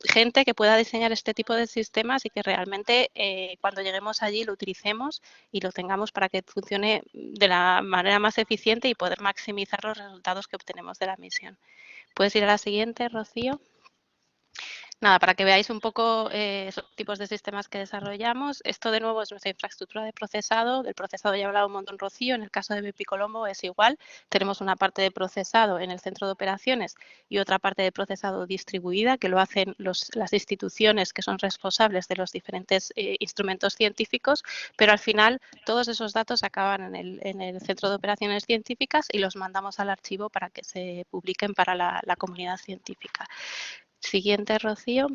gente que pueda diseñar este tipo de sistemas y que realmente cuando lleguemos allí lo utilicemos y lo tengamos para que funcione de la manera más eficiente y poder maximizar los resultados que obtenemos de la misión. ¿Puedes ir a la siguiente, Rocío? Nada, para que veáis un poco esos tipos de sistemas que desarrollamos. Esto de nuevo es nuestra infraestructura de procesado. Del procesado ya he hablado un montón, Rocío. En el caso de Bepicolombo es igual. Tenemos una parte de procesado en el centro de operaciones y otra parte de procesado distribuida que lo hacen las instituciones que son responsables de los diferentes instrumentos científicos, pero al final todos esos datos acaban en el centro de operaciones científicas y los mandamos al archivo para que se publiquen para la comunidad científica. Siguiente, Rocío.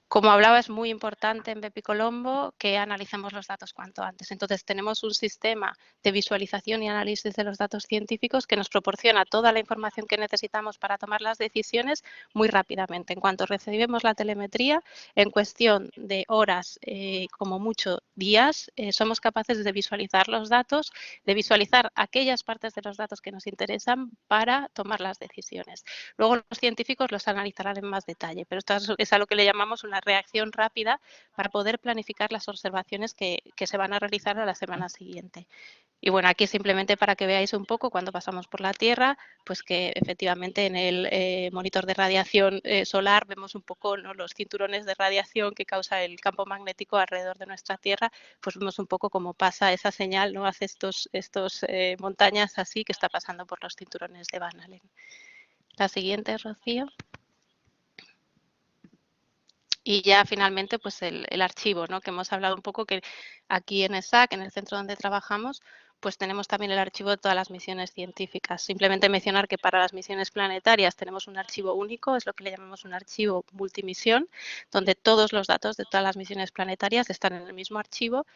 Como hablaba, es muy importante en Bepicolombo que analicemos los datos cuanto antes. Entonces, tenemos un sistema de visualización y análisis de los datos científicos que nos proporciona toda la información que necesitamos para tomar las decisiones muy rápidamente. En cuanto recibimos la telemetría, en cuestión de horas, como mucho días, somos capaces de visualizar los datos, de visualizar aquellas partes de los datos que nos interesan para tomar las decisiones. Luego los científicos los analizarán en más detalle, pero esto es a lo que le llamamos una reacción rápida para poder planificar las observaciones que se van a realizar a la semana siguiente. Y bueno, aquí simplemente para que veáis un poco cuando pasamos por la Tierra, pues que efectivamente en el monitor de radiación solar vemos un poco, ¿no?, los cinturones de radiación que causa el campo magnético alrededor de nuestra Tierra, pues vemos un poco cómo pasa esa señal, ¿no?, hace estos montañas así que está pasando por los cinturones de Van Allen. La siguiente, Rocío. Y ya finalmente, pues el archivo, ¿no?, que hemos hablado un poco, que aquí en ESAC, en el centro donde trabajamos, pues tenemos también el archivo de todas las misiones científicas. Simplemente mencionar que para las misiones planetarias tenemos un archivo único, es lo que le llamamos un archivo multimisión, donde todos los datos de todas las misiones planetarias están en el mismo archivo.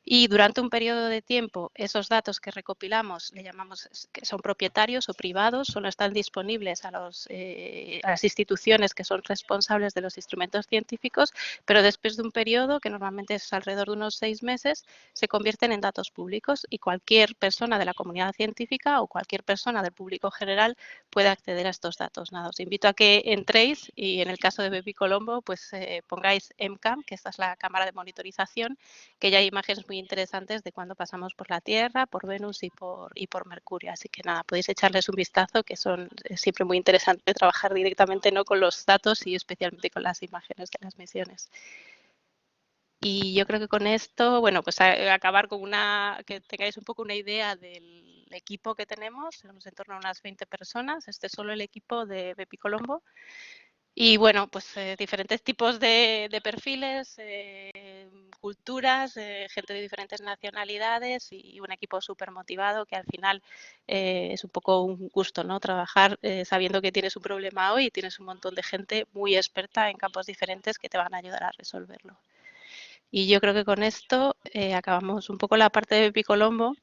Y durante un periodo de tiempo, esos datos que recopilamos, le llamamos que son propietarios o privados, solo están disponibles a las instituciones que son responsables de los instrumentos científicos, pero después de un periodo, que normalmente es alrededor de unos 6 meses, se convierten en datos públicos y cualquier persona de la comunidad científica o cualquier persona del público general puede acceder a estos datos. Nada, os invito a que entréis y en el caso de Bepicolombo, pues pongáis EMCAM, que esta es la cámara de monitorización, que ya hay imágenes muy interesantes de cuando pasamos por la Tierra, por Venus y por Mercurio. Así que nada, podéis echarles un vistazo, que es siempre muy interesante trabajar directamente, ¿no?, con los datos y especialmente con las imágenes de las misiones. Y yo creo que con esto, bueno, pues acabar con que tengáis un poco una idea del equipo que tenemos, en torno a unas 20 personas. Este es solo el equipo de Bepicolombo. Y bueno, pues diferentes tipos de perfiles, culturas, gente de diferentes nacionalidades y un equipo súper motivado que al final es un poco un gusto, ¿no?, trabajar sabiendo que tienes un problema hoy y tienes un montón de gente muy experta en campos diferentes que te van a ayudar a resolverlo. Y yo creo que con esto acabamos un poco la parte de Bepicolombo.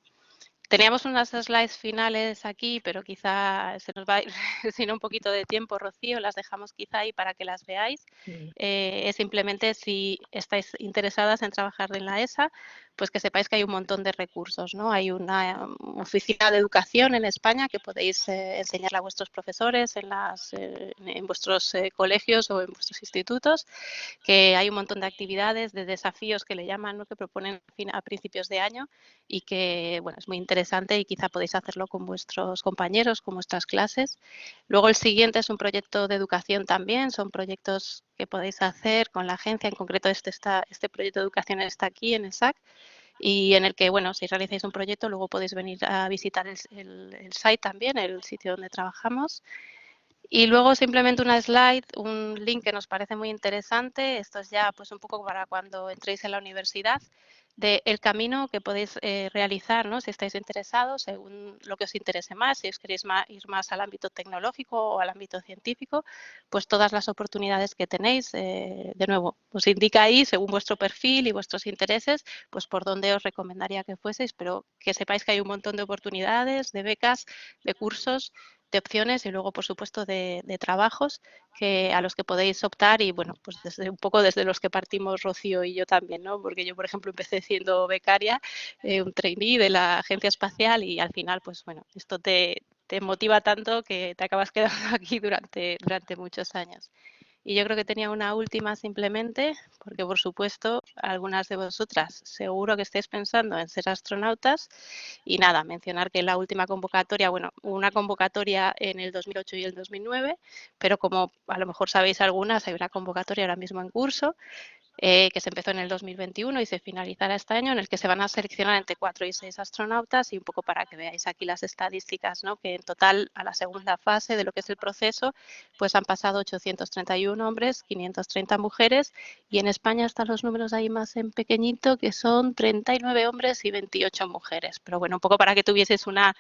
Teníamos unas slides finales aquí, pero quizá se nos va a ir sin un poquito de tiempo, Rocío, las dejamos quizá ahí para que las veáis. Sí. Es simplemente si estáis interesadas en trabajar en la ESA, pues que sepáis que hay un montón de recursos, ¿no? Hay una oficina de educación en España que podéis enseñarle a vuestros profesores en vuestros colegios o en vuestros institutos, que hay un montón de actividades, de desafíos que le llaman, ¿no?, que proponen a principios de año y que, bueno, es muy interesante y quizá podéis hacerlo con vuestros compañeros, con vuestras clases. Luego el siguiente es un proyecto de educación también, son proyectos que podéis hacer con la agencia, en concreto este proyecto de educación está aquí en ESAC y en el que, bueno, si realizáis un proyecto luego podéis venir a visitar el site también, el sitio donde trabajamos. Y luego simplemente una slide, un link que nos parece muy interesante, esto es ya pues un poco para cuando entréis en la universidad, del camino que podéis realizar, ¿no?, si estáis interesados, según lo que os interese más, si os queréis ir más al ámbito tecnológico o al ámbito científico, pues todas las oportunidades que tenéis, de nuevo, os indica ahí, según vuestro perfil y vuestros intereses, pues por dónde os recomendaría que fueseis, pero que sepáis que hay un montón de oportunidades, de becas, de cursos, de opciones y luego, por supuesto, de trabajos a los que podéis optar y, bueno, pues un poco desde los que partimos Rocío y yo también, ¿no? Porque yo, por ejemplo, empecé siendo becaria, un trainee de la Agencia Espacial y al final, pues bueno, esto te motiva tanto que te acabas quedando aquí durante muchos años. Y yo creo que tenía una última simplemente, porque por supuesto algunas de vosotras seguro que estáis pensando en ser astronautas y nada, mencionar que la última convocatoria, bueno, una convocatoria en el 2008 y el 2009, pero como a lo mejor sabéis algunas, hay una convocatoria ahora mismo en curso que se empezó en el 2021 y se finalizará este año, en el que se van a seleccionar entre 4 y 6 astronautas y un poco para que veáis aquí las estadísticas, ¿no?, que en total a la segunda fase de lo que es el proceso, pues han pasado 831 hombres, 530 mujeres y en España están los números ahí más en pequeñito, que son 39 hombres y 28 mujeres. Pero bueno, un poco para que tuvieseis una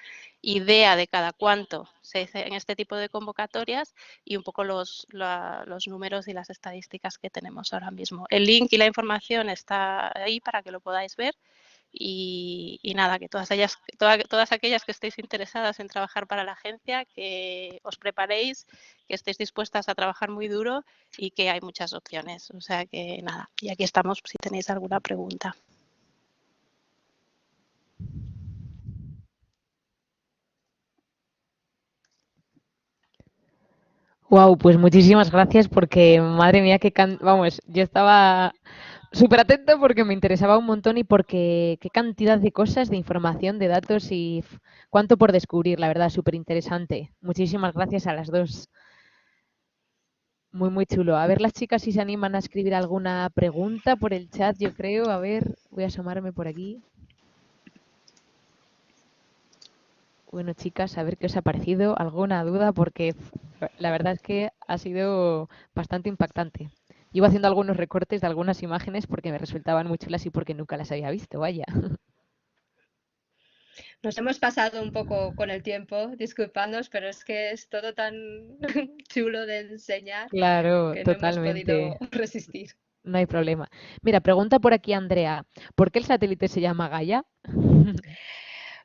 idea de cada cuánto se dice en este tipo de convocatorias y un poco los números y las estadísticas que tenemos ahora mismo. El link y la información está ahí para que lo podáis ver. Y nada, que todas aquellas que estéis interesadas en trabajar para la agencia, que os preparéis, que estéis dispuestas a trabajar muy duro y que hay muchas opciones. O sea que nada, y aquí estamos si tenéis alguna pregunta. Wow, pues muchísimas gracias porque, madre mía, vamos, yo estaba súper atenta porque me interesaba un montón y porque qué cantidad de cosas, de información, de datos y cuánto por descubrir, la verdad, súper interesante. Muchísimas gracias a las dos. Muy, muy chulo. A ver las chicas si se animan a escribir alguna pregunta por el chat, yo creo. A ver, voy a asomarme por aquí. Bueno, chicas, a ver qué os ha parecido. ¿Alguna duda? Porque la verdad es que ha sido bastante impactante. Llevo haciendo algunos recortes de algunas imágenes porque me resultaban muy chulas y porque nunca las había visto, vaya. Nos hemos pasado un poco con el tiempo, disculpadnos, pero es que es todo tan chulo de enseñar Claro, que no hemos totalmente. podido resistir. No hay problema. Mira, pregunta por aquí Andrea, ¿por qué el satélite se llama Gaia?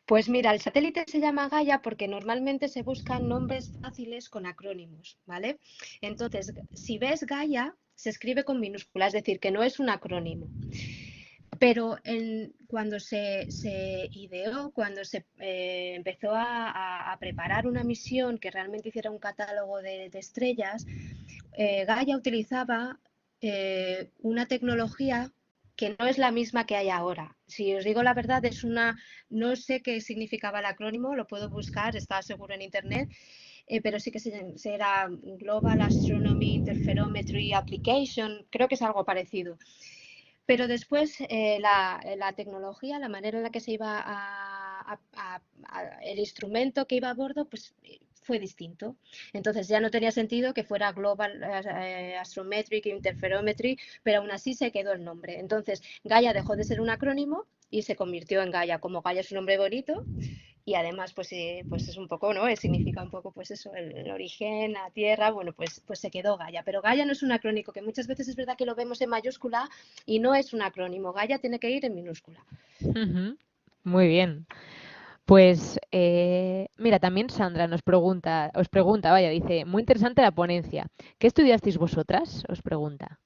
Pues mira, el satélite se llama Gaia porque normalmente se buscan nombres fáciles con acrónimos, ¿vale? Entonces, si ves Gaia, se escribe con minúscula, es decir, que no es un acrónimo. Pero cuando se ideó, cuando se empezó a preparar una misión que realmente hiciera un catálogo de estrellas, Gaia utilizaba una tecnología que no es la misma que hay ahora. Si os digo la verdad, no sé qué significaba el acrónimo, lo puedo buscar, está seguro en internet, pero sí que será Global Astronomy Interferometry Application, creo que es algo parecido. Pero después la tecnología, la manera en la que se iba el instrumento que iba a bordo, pues fue distinto. Entonces ya no tenía sentido que fuera Global Astrometric Interferometry, pero aún así se quedó el nombre. Entonces Gaia dejó de ser un acrónimo y se convirtió en Gaia. Como Gaia es un nombre bonito, y además pues es un poco, ¿no? Significa un poco pues eso, el origen, la tierra, bueno, pues se quedó Gaia. Pero Gaia no es un acrónico, que muchas veces es verdad que lo vemos en mayúscula y no es un acrónimo. Gaia tiene que ir en minúscula. Muy bien. Pues mira, también Sandra os pregunta, vaya, dice, muy interesante la ponencia. ¿Qué estudiasteis vosotras? Os pregunta.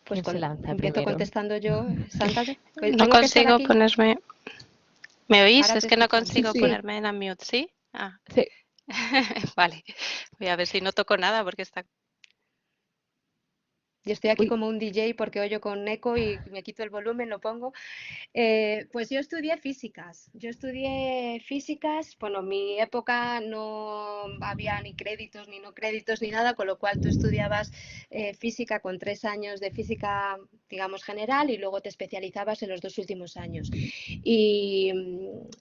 Pues ¿Quién se lanza empiezo primero? contestando yo, Sandra. No ¿Tengo que estar consigo aquí? ponerme... ¿Me oís? Ahora Es te que no escuchamos. consigo Sí, ponerme en unmute, ¿sí? Ah, sí. vale. Voy a ver si no toco nada porque está... Yo estoy aquí Uy, como un DJ porque oyo con eco y me quito el volumen, lo pongo. Pues yo estudié físicas. Bueno, en mi época no había ni créditos, ni no créditos, ni nada, con lo cual tú estudiabas física con 3 años de física, digamos, general y luego te especializabas en los 2 últimos años. Y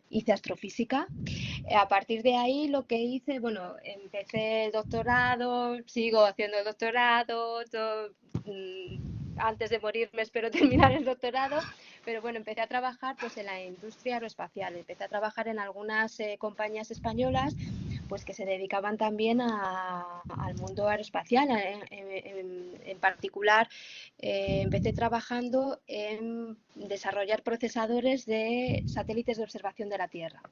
hice astrofísica. A partir de ahí lo que hice, bueno, empecé el doctorado, sigo haciendo el doctorado, antes de morirme espero terminar el doctorado, pero bueno, empecé a trabajar pues en la industria aeroespacial, empecé a trabajar en algunas compañías españolas pues que se dedicaban también al mundo aeroespacial. En particular, empecé trabajando en desarrollar procesadores de satélites de observación de la Tierra.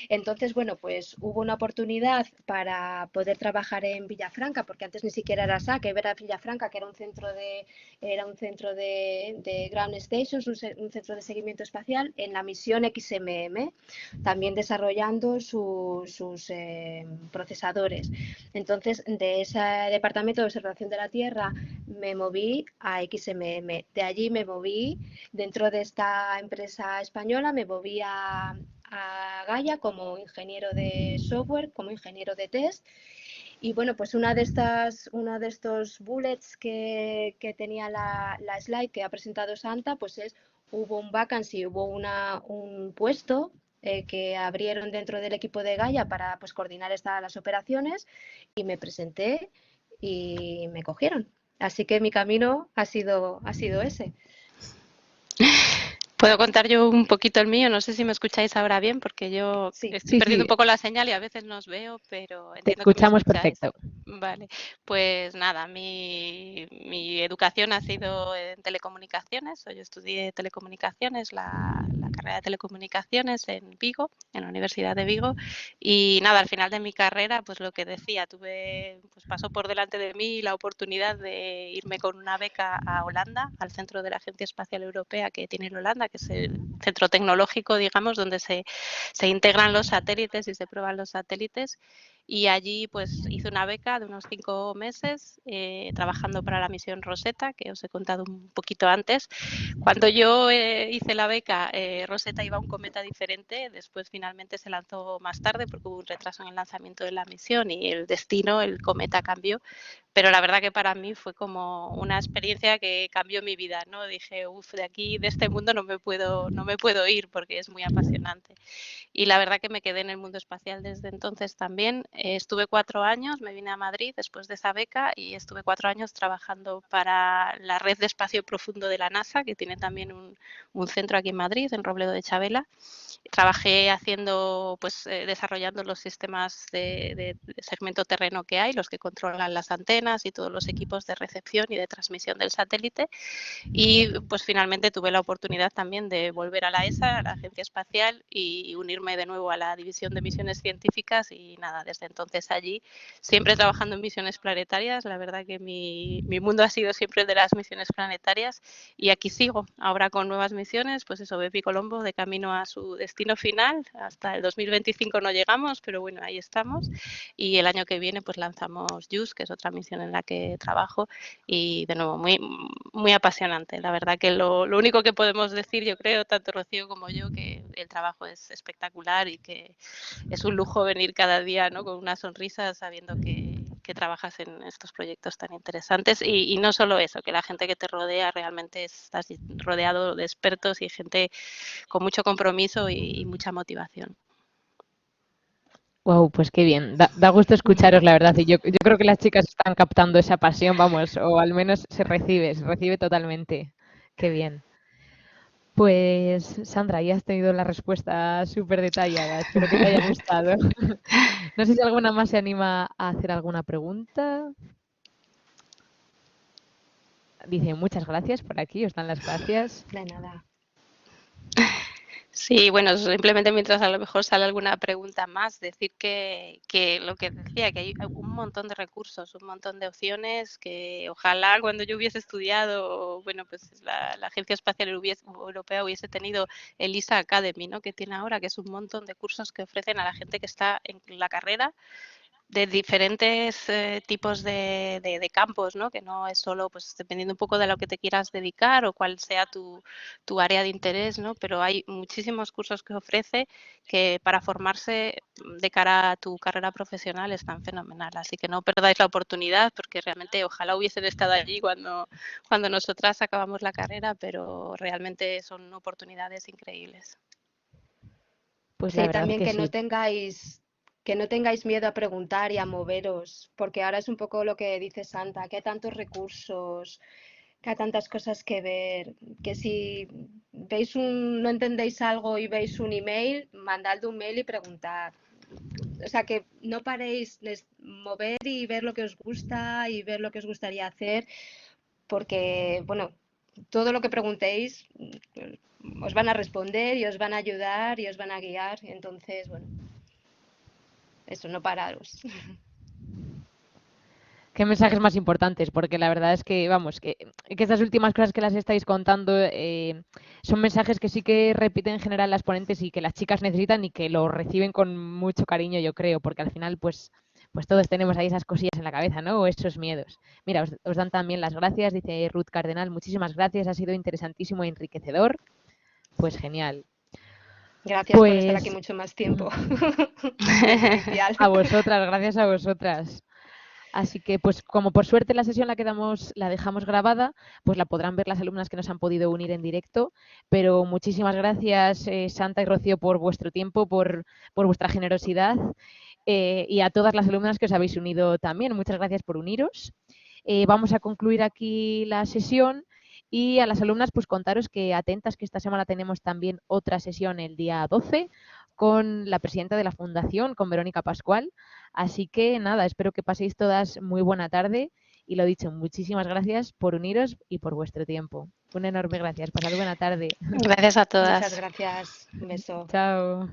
Entonces, bueno, pues hubo una oportunidad para poder trabajar en Villafranca, porque antes ni siquiera era SAC, era Villafranca, que era un centro de ground stations, un centro de seguimiento espacial, en la misión XMM, también desarrollando sus procesadores. Entonces, de ese departamento de observación de la Tierra me moví a XMM. De allí me moví, dentro de esta empresa española, me moví a Gaia como ingeniero de software, como ingeniero de test. Y bueno, pues uno de estos bullets que tenía la slide que ha presentado Santa, pues hubo un vacancy, hubo un puesto que abrieron dentro del equipo de Gaia para pues coordinar las operaciones, y me presenté y me cogieron. Así que mi camino ha sido ese. Puedo contar yo un poquito el mío, no sé si me escucháis ahora bien, porque yo Sí, estoy Sí, perdiendo sí, un poco la señal y a veces no os veo, pero te entiendo que me escuchamos escucháis. perfecto. Vale, pues nada, mi educación ha sido en telecomunicaciones. Yo estudié telecomunicaciones, la carrera de telecomunicaciones en Vigo, en la Universidad de Vigo. Y nada, al final de mi carrera, pues lo que decía, pues pasó por delante de mí la oportunidad de irme con una beca a Holanda, al centro de la Agencia Espacial Europea que tiene en Holanda, que es el centro tecnológico, digamos, donde se integran los satélites y se prueban los satélites. Y allí pues hice una beca de unos 5 meses trabajando para la misión Rosetta, que os he contado un poquito antes. Cuando yo hice la beca, Rosetta iba a un cometa diferente, después finalmente se lanzó más tarde porque hubo un retraso en el lanzamiento de la misión y el destino, el cometa cambió. Pero la verdad que para mí fue como una experiencia que cambió mi vida, ¿no? Dije, uff, de aquí, de este mundo no me puedo ir porque es muy apasionante. Y la verdad que me quedé en el mundo espacial desde entonces también. Estuve 4 años, me vine a Madrid después de esa beca y estuve 4 años trabajando para la red de espacio profundo de la NASA, que tiene también un centro aquí en Madrid, en Robledo de Chabela. Trabajé haciendo, pues, desarrollando los sistemas de segmento terreno que hay, los que controlan las antenas y todos los equipos de recepción y de transmisión del satélite. Y pues finalmente tuve la oportunidad también de volver a la ESA, a la Agencia Espacial, y unirme de nuevo a la División de Misiones Científicas y nada, desde entonces allí, siempre trabajando en misiones planetarias. La verdad que mi mundo ha sido siempre el de las misiones planetarias y aquí sigo, ahora con nuevas misiones, pues eso, Bepi Colombo de camino a su destino final. Hasta el 2025 no llegamos, pero bueno, ahí estamos. Y el año que viene pues lanzamos JUICE, que es otra misión en la que trabajo y de nuevo, muy apasionante. La verdad que lo único que podemos decir, yo creo, tanto Rocío como yo, que el trabajo es espectacular y que es un lujo venir cada día, ¿no? Con una sonrisa sabiendo que trabajas en estos proyectos tan interesantes y no solo eso, que la gente que te rodea realmente estás rodeado de expertos y gente con mucho compromiso y mucha motivación. Wow, pues qué bien. Da gusto escucharos, la verdad. Y yo creo que las chicas están captando esa pasión, vamos, o al menos se recibe totalmente. Qué bien. Pues Sandra, ya has tenido la respuesta súper detallada. Espero que te haya gustado. No sé si alguna más se anima a hacer alguna pregunta. Dice muchas gracias por aquí, os dan las gracias. de nada. Sí, bueno, simplemente mientras a lo mejor sale alguna pregunta más, decir que lo que decía, que hay un montón de recursos, un montón de opciones, que ojalá cuando yo hubiese estudiado, bueno, pues la Agencia Espacial Europea hubiese tenido el ESA Academy, ¿no? Que tiene ahora, que es un montón de cursos que ofrecen a la gente que está en la carrera de diferentes tipos de campos, ¿no? Que no es solo, pues dependiendo un poco de lo que te quieras dedicar o cuál sea tu área de interés, ¿no? Pero hay muchísimos cursos que ofrece que para formarse de cara a tu carrera profesional están fenomenal. Así que no perdáis la oportunidad porque realmente ojalá hubiesen estado allí cuando nosotras acabamos la carrera, pero realmente son oportunidades increíbles. Pues la Sí, verdad también que sí. que no tengáis miedo a preguntar y a moveros, porque ahora es un poco lo que dice Santa, que hay tantos recursos, que hay tantas cosas que ver, que si no entendéis algo y veis un email, mandad un mail y preguntad. O sea, que no paréis de mover y ver lo que os gusta y ver lo que os gustaría hacer, porque, bueno, todo lo que preguntéis os van a responder y os van a ayudar y os van a guiar. Entonces, bueno, eso, no pararos. ¿Qué mensajes más importantes? Porque la verdad es que, vamos, que estas últimas cosas que las estáis contando son mensajes que sí que repiten en general las ponentes y que las chicas necesitan y que lo reciben con mucho cariño, yo creo, porque al final, pues todos tenemos ahí esas cosillas en la cabeza, ¿no? O esos miedos. Mira, os dan también las gracias, dice Ruth Cardenal, muchísimas gracias, ha sido interesantísimo e enriquecedor. Pues genial. Gracias por estar aquí Pues mucho más tiempo. En especial. a vosotras, gracias a vosotras. Así que, pues como por suerte la sesión la dejamos grabada, pues la podrán ver las alumnas que nos han podido unir en directo. Pero muchísimas gracias, Santa y Rocío, por vuestro tiempo, por vuestra generosidad y a todas las alumnas que os habéis unido también. Muchas gracias por uniros. Vamos a concluir aquí la sesión Y a las alumnas, pues contaros que atentas que esta semana tenemos también otra sesión el día 12 con la presidenta de la Fundación, con Verónica Pascual. Así que nada, espero que paséis todas muy buena tarde y lo dicho, muchísimas gracias por uniros y por vuestro tiempo. Un enorme gracias. Pasad buena tarde. Gracias a Muchas todas. gracias. Un beso. Chao.